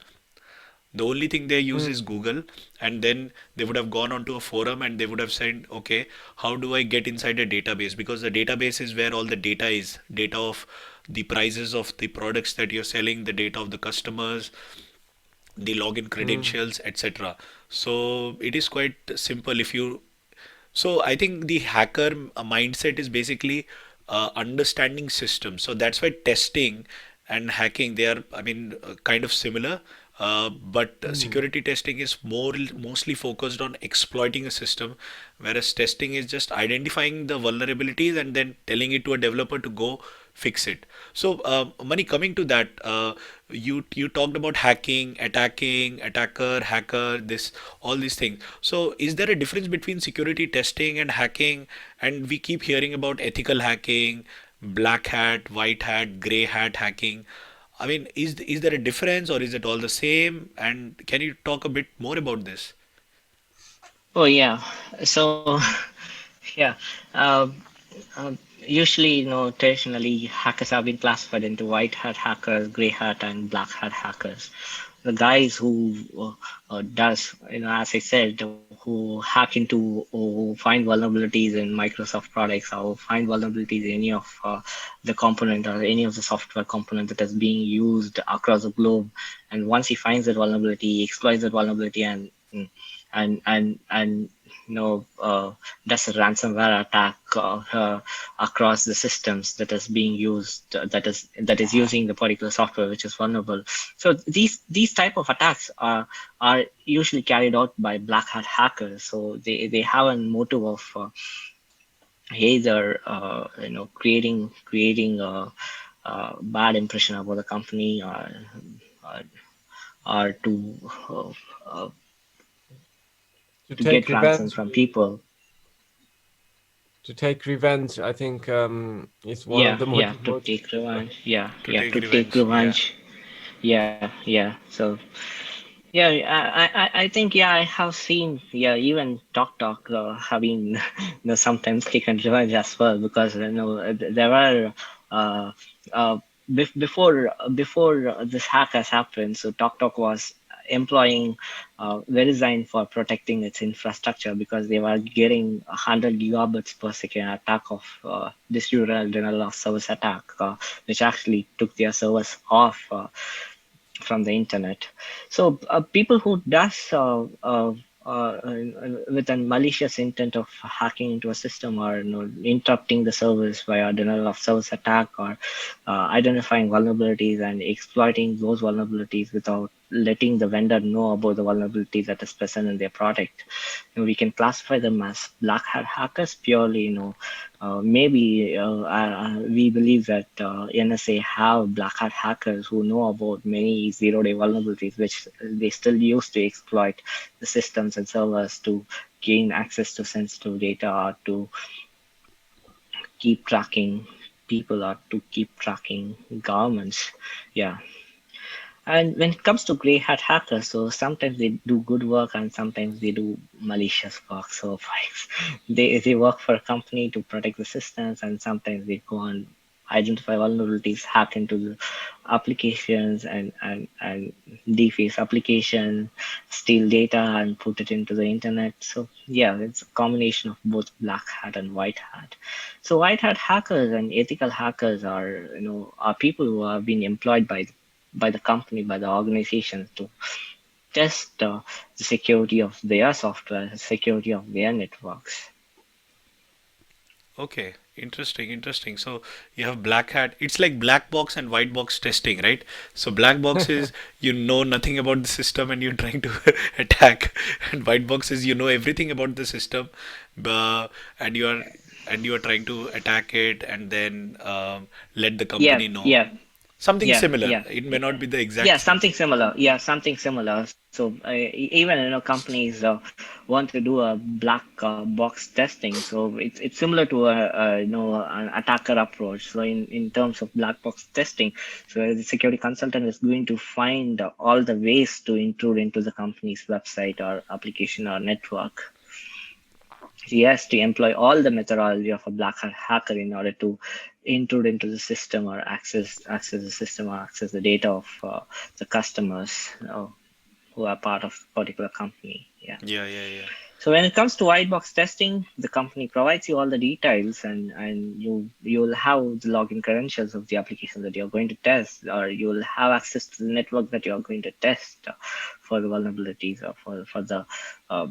The only thing they use is Mm, Google, and then they would have gone onto a forum and they would have said, okay, how do I get inside a database? Because the database is where all the data is, data of the prices of the products that you're selling, the data of the customers, the login mm, credentials, etc. So it is quite simple. If you So I think the hacker mindset is basically understanding systems. So that's why testing and hacking, they are, I mean, kind of similar. But mm, security testing is mostly focused on exploiting a system, whereas testing is just identifying the vulnerabilities and then telling it to a developer to go fix it. So, Mani, coming to that, you talked about hacking, attacking, attacker, hacker, this all these things. So, is there a difference between security testing and hacking? And we keep hearing about ethical hacking, black hat, white hat, gray hat hacking. I mean, is there a difference or is it all the same? And can you talk a bit more about this? Oh yeah. So yeah. Uh, uh, Usually, traditionally, hackers have been classified into white hat hackers, gray hat, and black hat hackers. The guys who does, as I said, who hack into or find vulnerabilities in Microsoft products or find vulnerabilities in any of the component or any of the software component that is being used across the globe. And once he finds that vulnerability, he exploits that vulnerability and does a ransomware attack across the systems that is being used that is using the particular software which is vulnerable. So these type of attacks are usually carried out by black hat hackers. So they have a motive of either creating a bad impression about the company or, or uh, uh, to to take get ransom revenge, from people. to take revenge, I think is one of Yeah, the yeah, to motives. take revenge. Yeah, To yeah, take to take revenge, yeah. revenge. Yeah, yeah. So yeah, I think yeah, I have seen yeah even Talk have been sometimes taken revenge as well because there were uh, uh, before this hack has happened. So Talk was employing Verisign for protecting its infrastructure because they were getting 100 gigabits per second attack of distributed denial of service attack, which actually took their servers off. From the internet. So people who does with a malicious intent of hacking into a system or interrupting the service via denial of service attack or identifying vulnerabilities and exploiting those vulnerabilities without letting the vendor know about the vulnerabilities that is present in their product. We can classify them as black hat hackers purely. Maybe we believe that NSA have black hat hackers who know about many zero-day vulnerabilities, which they still use to exploit the systems and servers to gain access to sensitive data or to keep tracking. people or to keep tracking governments. Yeah. And when it comes to gray hat hackers, so sometimes they do good work and sometimes they do malicious work. So they work for a company to protect the systems, and sometimes they go and identify vulnerabilities, hack into the applications, and deface application, steal data and put it into the internet. So yeah, it's a combination of both black hat and white hat. So white hat hackers and ethical hackers are, are people who have been employed by the company, by the organization to test the security of their software, the security of their networks. Okay, interesting, interesting. So you have black hat. It's like black box and white box testing, right? So black box is you know nothing about the system and you're trying to attack, and white box is you know everything about the system, and you are trying to attack it and then let the Yeah, company know. yeah, Something yeah, similar. yeah. It may not be the Yeah, exact same. something similar. Yeah, something similar. So even companies want to do a black box testing. So it's similar to an attacker approach. So in terms of black box testing, so the security consultant is going to find all the ways to intrude into the company's website or application or network. He has to employ all the methodology of a black hat hacker in order to intrude into the system or access the system or access the data of the customers who are part of a particular company. Yeah. Yeah, yeah, yeah. So when it comes to white box testing, the company provides you all the details, and you'll have the login credentials of the application that you're going to test, or you'll have access to the network that you're going to test for the vulnerabilities or for the uh,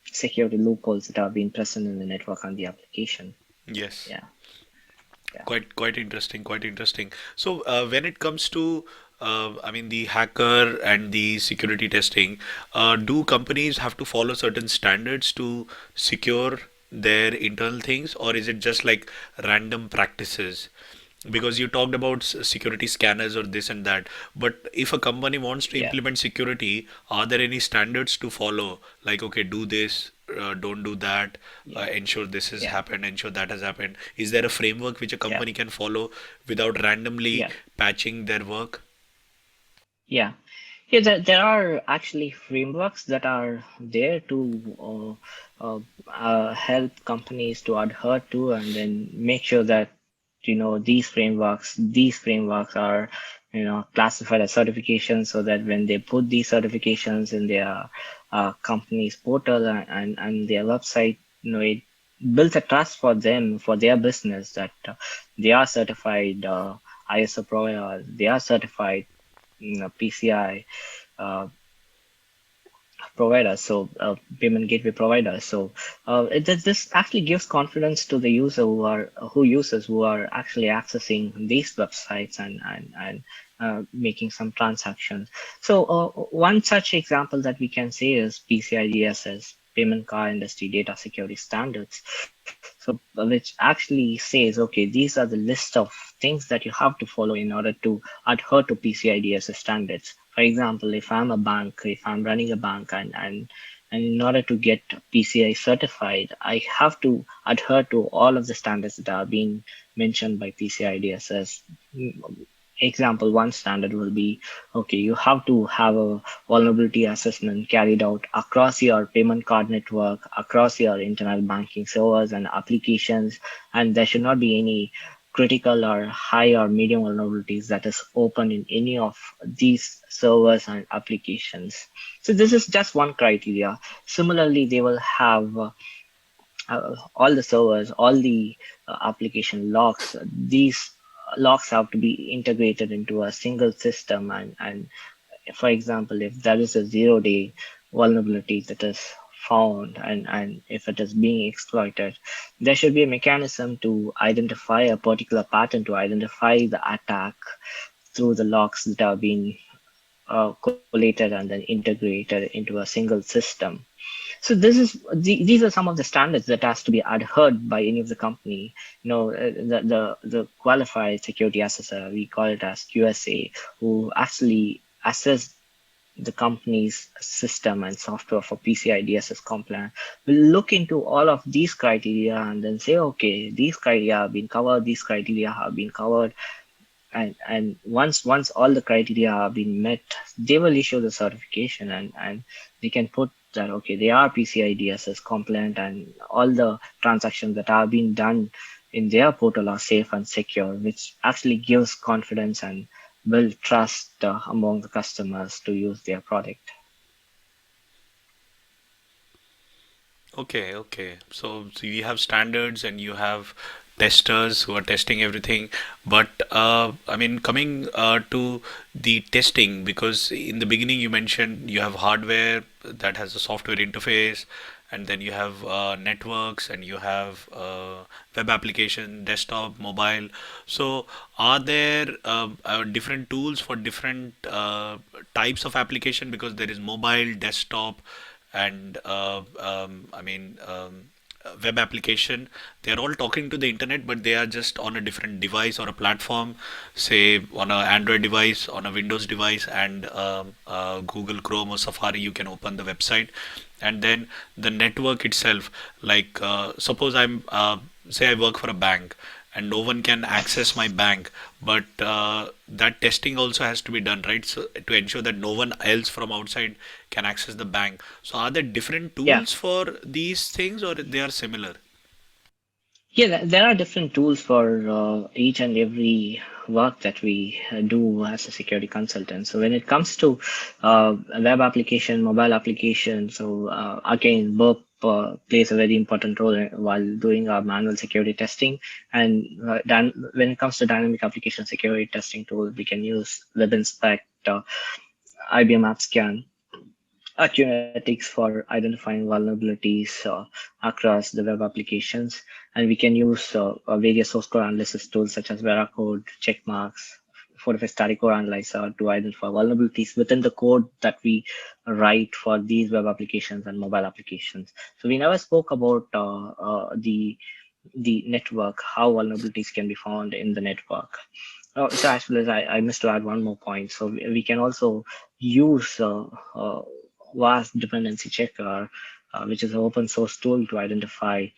security loopholes that are being present in the network and the application. Yes. Yeah, yeah, Quite interesting, quite interesting. So when it comes to I mean the hacker and the security testing, do companies have to follow certain standards to secure their internal things, or is it just like random practices? Because you talked about security scanners or this and that, but if a company wants to yeah, implement security, are there any standards to follow? Like, okay, do this, don't do that, yeah, ensure this has yeah, happened, ensure that has happened. Is there a framework which a yeah, company can follow without randomly yeah, patching their work? yeah. Yeah, there are actually frameworks that are there to help companies to adhere to and then make sure that these frameworks are classified as certifications, so that when they put these certifications in their company's portal and their website, it builds a trust for them, for their business, that they are certified ISO provider, they are certified PCI uh, provider, so payment gateway provider. So this actually gives confidence to the user who are actually accessing these websites and making some transactions. So one such example that we can say is PCI DSS, Payment Card Industry Data Security Standards. So which actually says, okay, these are the list of things that you have to follow in order to adhere to PCI DSS standards. For example, if I'm a bank, if I'm running a bank, and in order to get PCI certified, I have to adhere to all of the standards that are being mentioned by PCI DSS. Example, one standard will be, okay, you have to have a vulnerability assessment carried out across your payment card network, across your internet banking servers and applications, and there should not be any critical or high or medium vulnerabilities that is open in any of these servers and applications. So this is just one criteria. Similarly, they will have all the servers, all the application logs. These logs have to be integrated into a single system. And for example, if there is a 0-day vulnerability that is found and if it is being exploited, there should be a mechanism to identify a particular pattern, to identify the attack through the logs that are being collated and then integrated into a single system. So these are some of the standards that has to be adhered by any of the company. The qualified security assessor, we call it as QSA, who actually assess the company's system and software for PCI DSS compliant will look into all of these criteria and then say, okay, these criteria have been covered, these criteria have been covered, and once all the criteria have been met, they will issue the certification, and they can put that okay, they are PCI DSS compliant, and all the transactions that have been done in their portal are safe and secure, which actually gives confidence and build trust among the customers to use their product. Okay, okay. So you have standards and you have testers who are testing everything. But I mean, coming to the testing, because in the beginning you mentioned you have hardware that has a software interface, and then you have networks, and you have web application, desktop, mobile. So are there different tools for different types of application? Because there is mobile, desktop, and web application. They are all talking to the internet, but they are just on a different device or a platform, say on a Android device, on a Windows device, and Google Chrome or Safari, you can open the website. And then the network itself, like suppose I'm say I work for a bank, and no one can access my bank, but that testing also has to be done, right? So to ensure that no one else from outside can access the bank. So are there different Yeah. tools for these things, or they are similar? Yeah, there are different tools for each and every work that we do as a security consultant. So when it comes to web application, mobile application, so again, Burp plays a very important role while doing our manual security testing. And when it comes to dynamic application security testing tool, we can use Web Inspect, IBM AppScan, Accuratics for identifying vulnerabilities across the web applications. And we can use various source code analysis tools such as Veracode, Checkmarx, Fortify static code analyzer to identify vulnerabilities within the code that we write for these web applications and mobile applications. So we never spoke about the network, how vulnerabilities can be found in the network. So as well as I missed to add one more point. So we can also use WASP dependency checker, which is an open source tool to identify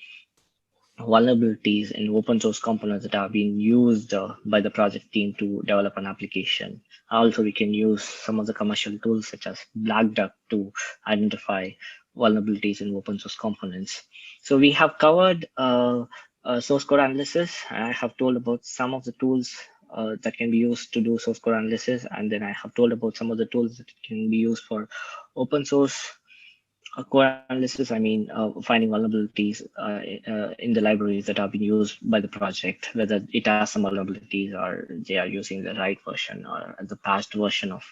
vulnerabilities in open source components that are being used by the project team to develop an application. Also, we can use some of the commercial tools such as Black Duck to identify vulnerabilities in open source components. So we have covered source code analysis. I have told about some of the tools that can be used to do source code analysis, and then I have told about some of the tools that can be used for open source core analysis, I mean, finding vulnerabilities in the libraries that are being used by the project, whether it has some vulnerabilities or they are using the right version or the past version of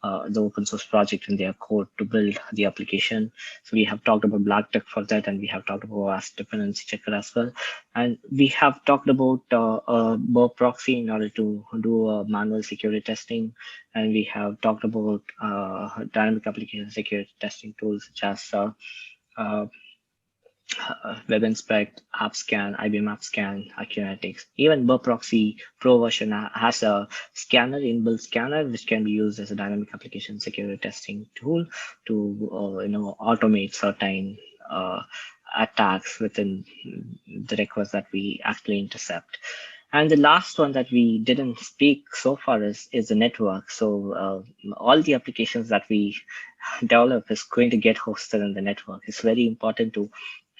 the open source project in their code to build the application. So we have talked about Black Duck for that, and we have talked about as dependency checker as well. And we have talked about Burp proxy in order to do manual security testing, and we have talked about dynamic application security testing tools such as uh, Web Inspect, AppScan, IBM AppScan, Accuratics. Even Burp Proxy Pro version has a scanner, inbuilt scanner, which can be used as a dynamic application security testing tool to automate certain attacks within the requests that we actually intercept. And the last one that we didn't speak so far is the network. So all the applications that we develop is going to get hosted in the network. It's very important to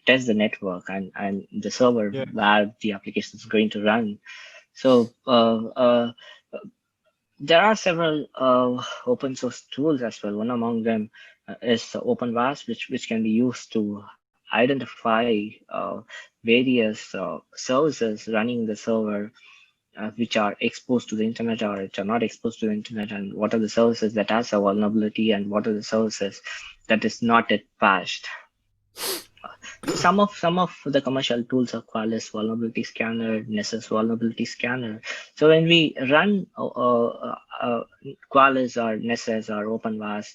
test the network and the server Yeah. where the application is going to run. So there are several open source tools as well. One among them is OpenWASP, which can be used to identify various services running the server which are exposed to the internet or which are not exposed to the internet, and what are the services that has a vulnerability and what are the services that is not yet patched. Some of the commercial tools are Qualys vulnerability scanner, Nessus vulnerability scanner. So when we run Qualys or Nessus or OpenWAS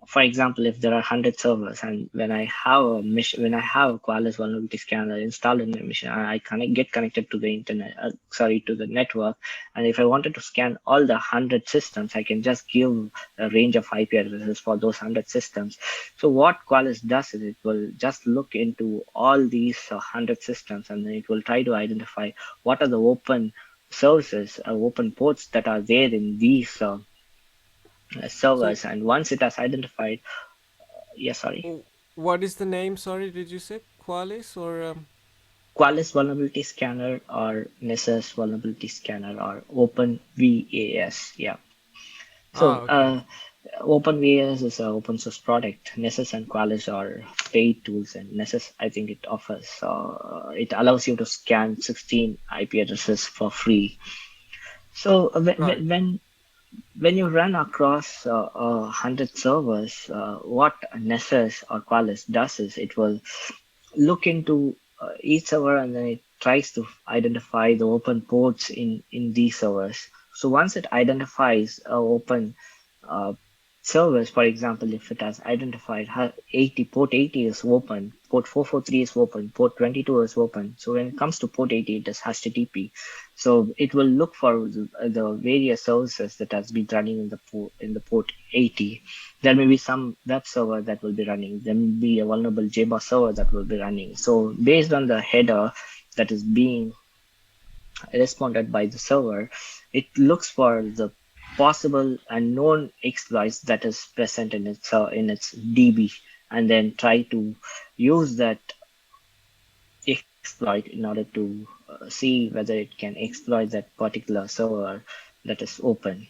for example, if there are 100 servers, and when I have a mission, when I have a Qualys vulnerability scanner installed in my machine, I get connected to the internet, to the network, and if I wanted to scan all the 100 systems, I can just give a range of IP addresses for those 100 systems. So what Qualys does is it will just look into all these 100 systems, and then it will try to identify what are the open services, open ports that are there in these So, servers, and once it has identified, yeah, sorry, what is the name? Sorry, did you say Qualys or Qualys vulnerability scanner or Nessus vulnerability scanner or OpenVAS. Yeah. So Okay. OpenVAS is an open source product. Nessus and Qualys are paid tools, and Nessus, I think it offers, it allows you to scan 16 IP addresses for free. So Right. when you run across 100 servers, what Nessus or Qualys does is it will look into each server, and then it tries to identify the open ports in these servers. So once it identifies a open uh, servers, for example, if it has identified 80 is open, port 443 is open, port 22 is open. So when it comes to port 80, it is HTTP. So it will look for the various services that has been running in the port 80. There may be some web server that will be running. There may be a vulnerable JBoss server that will be running. So based on the header that is being responded by the server, it looks for the possible and known exploits that is present in its DB, and then try to use that exploit in order to see whether it can exploit that particular server that is open.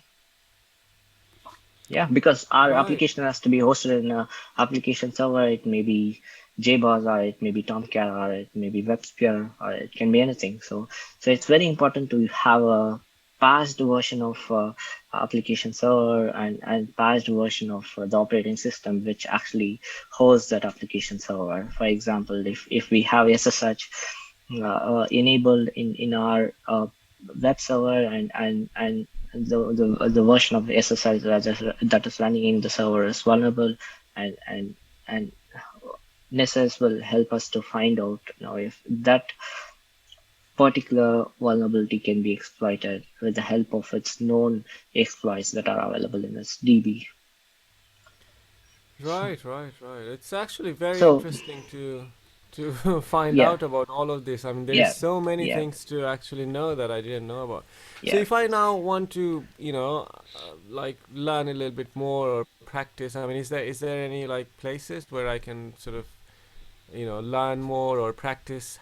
Yeah, because our Right. application has to be hosted in a application server. It may be JBoss, or it may be Tomcat, or it may be WebSphere, or it can be anything. So it's very important to have a patched version of application server, and patched version of the operating system which actually hosts that application server. For example, if we have SSH enabled in our web server, and the version of the SSL that is running in the server is vulnerable, and Nessus will help us to find out, if that particular vulnerability can be exploited with the help of its known exploits that are available in its DB. Right, right, right. It's actually very So interesting to find yeah, out about all of this. I mean, there is yeah, so many yeah, things to actually know that I didn't know about. So yeah, if I now want to, like learn a little bit more or practice, I mean, is there any like places where I can sort of, learn more or practice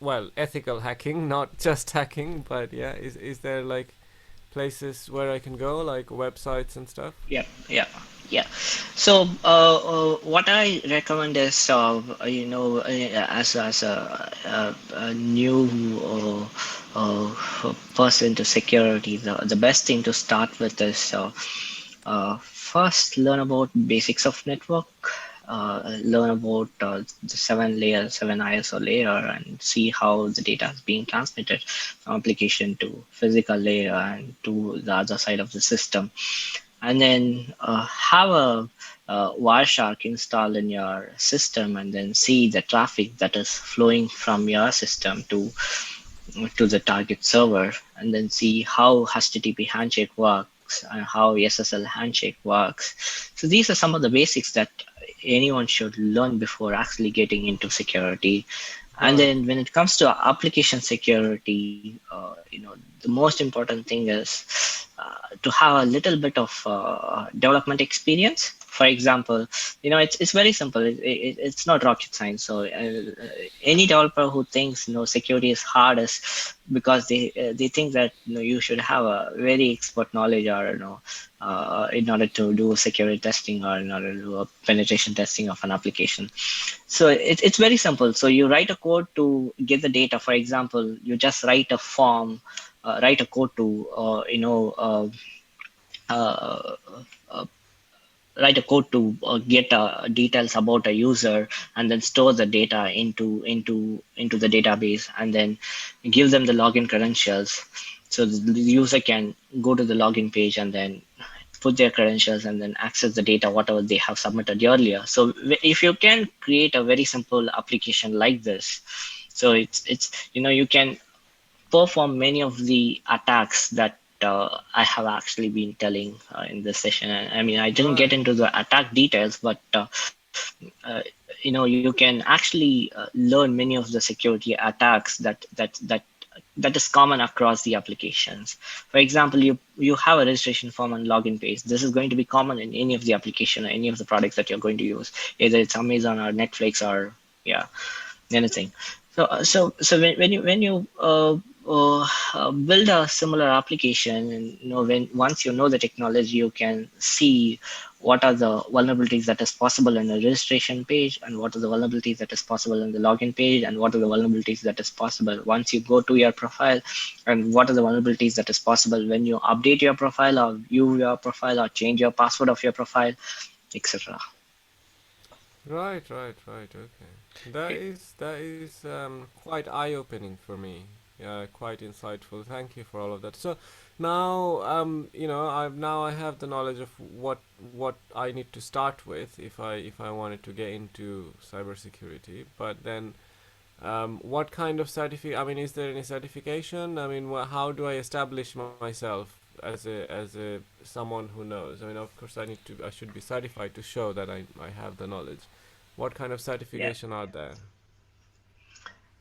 well, ethical hacking, not just hacking, but yeah, is there like places where I can go, like websites and stuff? yeah, yeah, yeah. So what I recommend is, as a new person to security, the best thing to start with is, first learn about basics of network. Learn about the seven ISO layer, and see how the data is being transmitted from application to physical layer and to the other side of the system. And then have a Wireshark installed in your system, and then see the traffic that is flowing from your system to the target server, and then see how HTTP handshake works and how SSL handshake works. So these are some of the basics that anyone should learn before actually getting into security. And Right. then when it comes to application security, the most important thing is to have a little bit of development experience. For example, it's very simple. It's not rocket science. So any developer who thinks security is hard is because they think that you should have a very expert knowledge, or in order to do security testing, or in order to do a penetration testing of an application. So it's very simple. So you write a code to get the data. For example, you just write a form, write a code to uh, uh, write a code to get details about a user, and then store the data into the database, and then give them the login credentials, so the user can go to the login page, and then put their credentials and then access the data whatever they have submitted earlier. So if you can create a very simple application like this, so it's you can perform many of the attacks that I have actually been telling in this session. I mean, I didn't get Right. into the attack details, but uh, you can actually learn many of the security attacks that is common across the applications. For example, you have a registration form and login page. This is going to be common in any of the application or any of the products that you're going to use, either it's Amazon or Netflix or yeah, anything. So when you build a similar application, and when once you know the technology, you can see what are the vulnerabilities that is possible in the registration page, and what are the vulnerabilities that is possible in the login page, and what are the vulnerabilities that is possible once you go to your profile, and what are the vulnerabilities that is possible when you update your profile or view your profile or change your password of your profile, etc. Right, right, right. Okay, that is quite eye-opening for me. Yeah, quite insightful. Thank you for all of that. So now, I have the knowledge of what I need to start with if I wanted to get into cybersecurity. But then, what kind of certificate? I mean, is there any certification? I mean, how do I establish myself as a someone who knows? I mean, of course, I should be certified to show that I have the knowledge. What kind of Yeah. certification are there?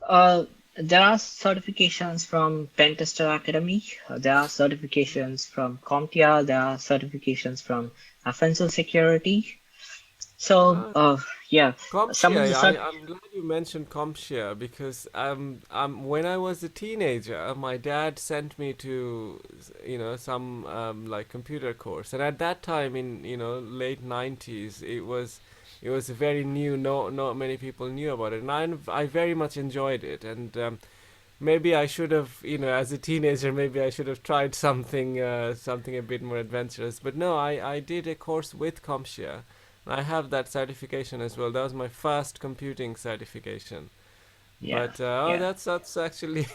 Uh, there are certifications from Pentester Academy. There are certifications from CompTIA. There are certifications from Offensive Security. So, Ah, yeah, some of CompTIA. the I'm glad you mentioned CompTIA because when I was a teenager, my dad sent me to some like computer course, and at that time in late 90s, it was very new. Not many people knew about it, and I very much enjoyed it. And maybe I should have, as a teenager, maybe I should have tried something a bit more adventurous. But no, I did a course with CompTIA. I have that certification as well. That was my first computing certification. yeah, But yeah, that's actually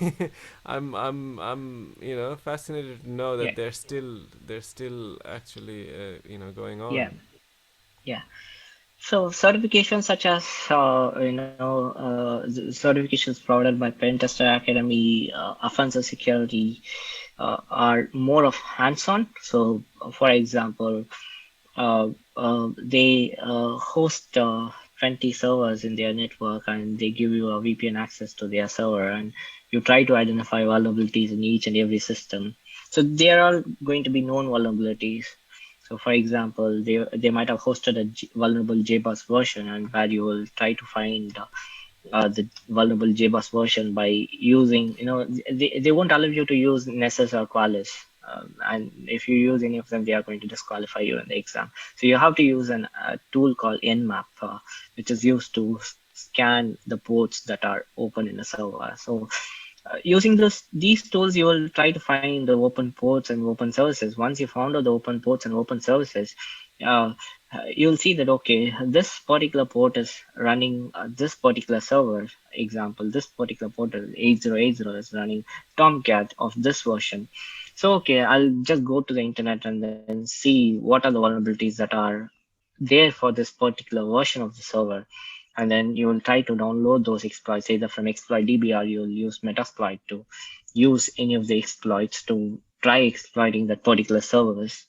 I'm fascinated to know yeah, that they're still actually going yeah, on. yeah. So certifications such as certifications provided by Pentester Academy, Offensive Security, are more of hands-on. So, for example, they host 20 servers in their network, and they give you a VPN access to their server, and you try to identify vulnerabilities in each and every system. So there are going to be known vulnerabilities. So for example, they might have hosted a vulnerable JBoss version, and where you will try to find the vulnerable JBoss version by using, they won't allow you to use Nessus or Qualys. And if you use any of them, they are going to disqualify you in the exam. So you have to use a tool called Nmap, which is used to scan the ports that are open in a server. So using these tools, you will try to find the open ports and open services. Once you found out the open ports and open services, uh, you'll see that okay, this particular port is running this particular server. Example, this particular port is 8080 is running Tomcat of this version. So okay, I'll just go to the internet and then see what are the vulnerabilities that are there for this particular version of the server, and then you will try to download those exploits either from exploit.db, or you'll use Metasploit to use any of the exploits to try exploiting that particular service.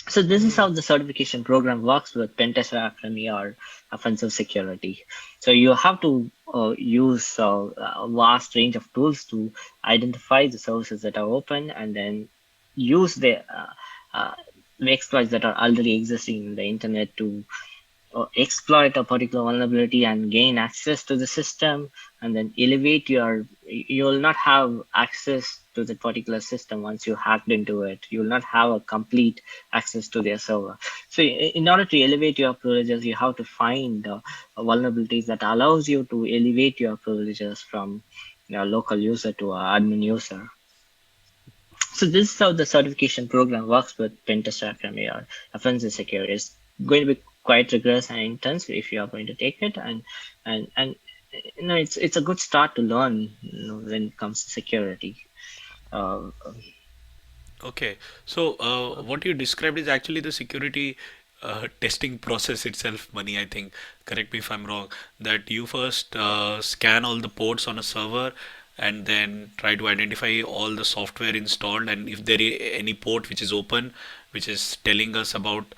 So this is how Mm. the certification program works with Pentester Academy or Offensive Security. So you have to use a vast range of tools to identify the services that are open, and then use uh, the exploits that are already existing in the internet to exploit a particular vulnerability and gain access to the system, and then elevate you will not have access to the particular system once you hacked into it. You will not have a complete access to their server. So in order to elevate your privileges, you have to find vulnerabilities that allows you to elevate your privileges from local user to admin user. So this is how the certification program works with Pentester Academy or Offensive Security. It's going to be quite rigorous and intense if you are going to take it, and it's a good start to learn when it comes to security. Uh, Okay, so Okay. what you described is actually the security testing process itself, Money, I think. Correct me if I'm wrong. That you first scan all the ports on a server and then try to identify all the software installed, and if there is any port which is open, which is telling us about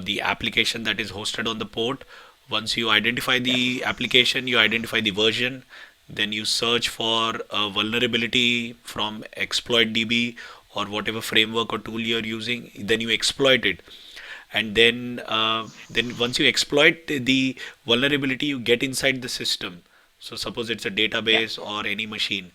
the application that is hosted on the port. Once you identify the Yes. application, you identify the version, then you search for a vulnerability from exploit DB or whatever framework or tool you're using, then you exploit it. And then once you exploit the vulnerability, you get inside the system. So suppose it's a Yeah. database or any machine,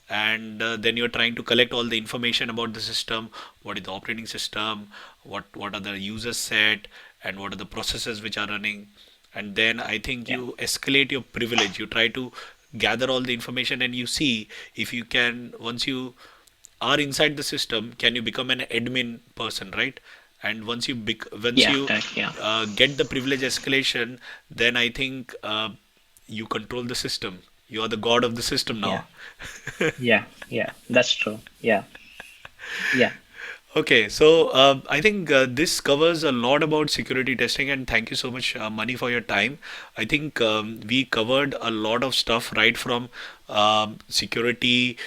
and then you're trying to collect all the information about the system. What is the operating system, what are the user set, and what are the processes which are running. And then I think Yeah. you escalate your privilege. You try to gather all the information, and you see if you can, once you are inside the system, can you become an admin person, right? And once Yeah. you That. Yeah. get the privilege escalation, then I think you control the system. You are the god of the system Yeah. now. Yeah. Yeah. That's true. Yeah. Yeah. Okay, so I think this covers a lot about security testing, and thank you so much, Mani, for your time. I think we covered a lot of stuff, right from security,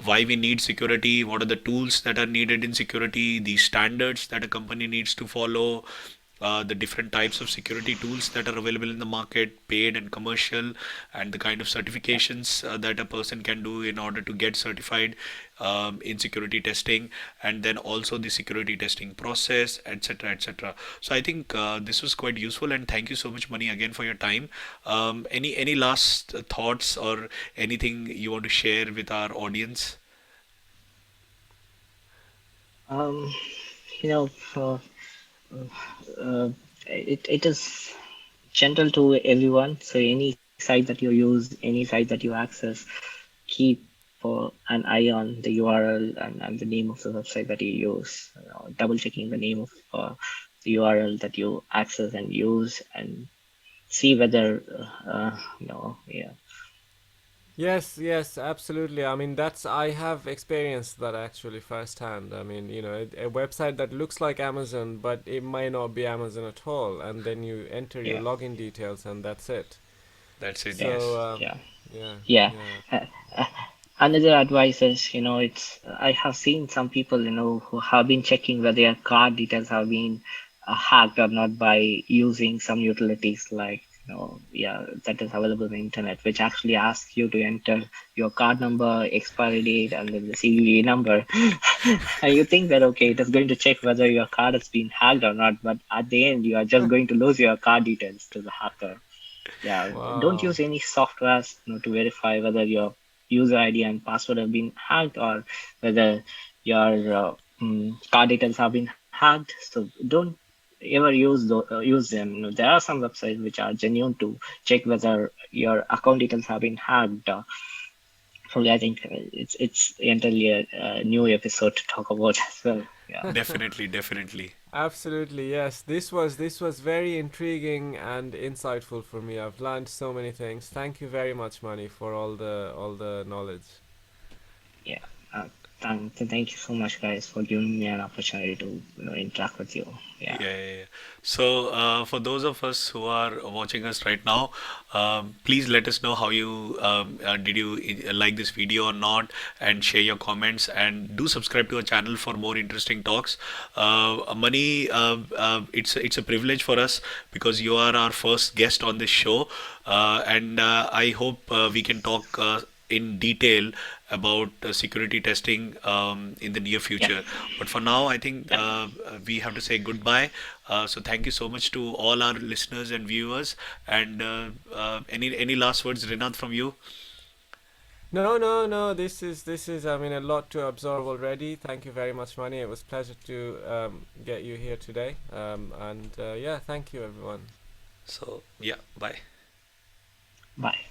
why we need security, what are the tools that are needed in security, the standards that a company needs to follow, the different types of security tools that are available in the market, paid and commercial, and the kind of Yeah. certifications that a person can do in order to get certified in security testing, and then also the security testing process, etc., etc. So I think this was quite useful, and thank you so much, Mani, again for your time. Any last thoughts or anything you want to share with our audience? Um. You know, uh, it is general to everyone. So any site that you use, any site that you access, keep an eye on the URL and the name of the website that you use. Double checking the name of the URL that you access and use, and see whether yeah. Yes, yes, absolutely. I mean, I have experienced that actually firsthand. I mean, a website that looks like Amazon, but it might not be Amazon at all. And then you enter your Yeah. login details, and that's it. That's it, Yes. yes. So, Yeah. yeah, Yeah. yeah. Uh, uh, Another advice is, it's I have seen some people, who have been checking whether their card details have been hacked or not by using some utilities like, yeah, that is available on the internet, which actually asks you to enter your card number, expiry date, and then the CVV number. And you think that, okay, it is going to check whether your card has been hacked or not, but at the end, you are just going to lose your card details to the hacker. Yeah, don't Wow. use any softwares, to verify whether your user ID and password have been hacked, or whether your card details have been hacked. So don't ever use them. There are some websites which are genuine to check whether your account details have been hacked. Probably, I think it's entirely a new episode to talk about as well. Yeah. Definitely, definitely. Absolutely, yes. This was very intriguing and insightful for me. I've learned so many things. Thank you very much, Manny, for all the knowledge. Yeah. Thank you so much, guys, for giving me an opportunity to interact with you. Yeah, Yeah. yeah, yeah. So, for those of us who are watching us right now, please let us know how you did you like this video or not, and share your comments, and do subscribe to our channel for more interesting talks. Mani, it's a privilege for us because you are our first guest on this show, and I hope we can talk in detail about security testing in the near Yeah. future. But for now, I think Yeah. we have to say goodbye. So thank you so much to all our listeners and viewers. And any last words, Rinat, from you? No, no, no. This is. I mean, a lot to absorb already. Thank you very much, Manny. It was pleasure to get you here today. And yeah, thank you, everyone. So yeah, bye. Bye.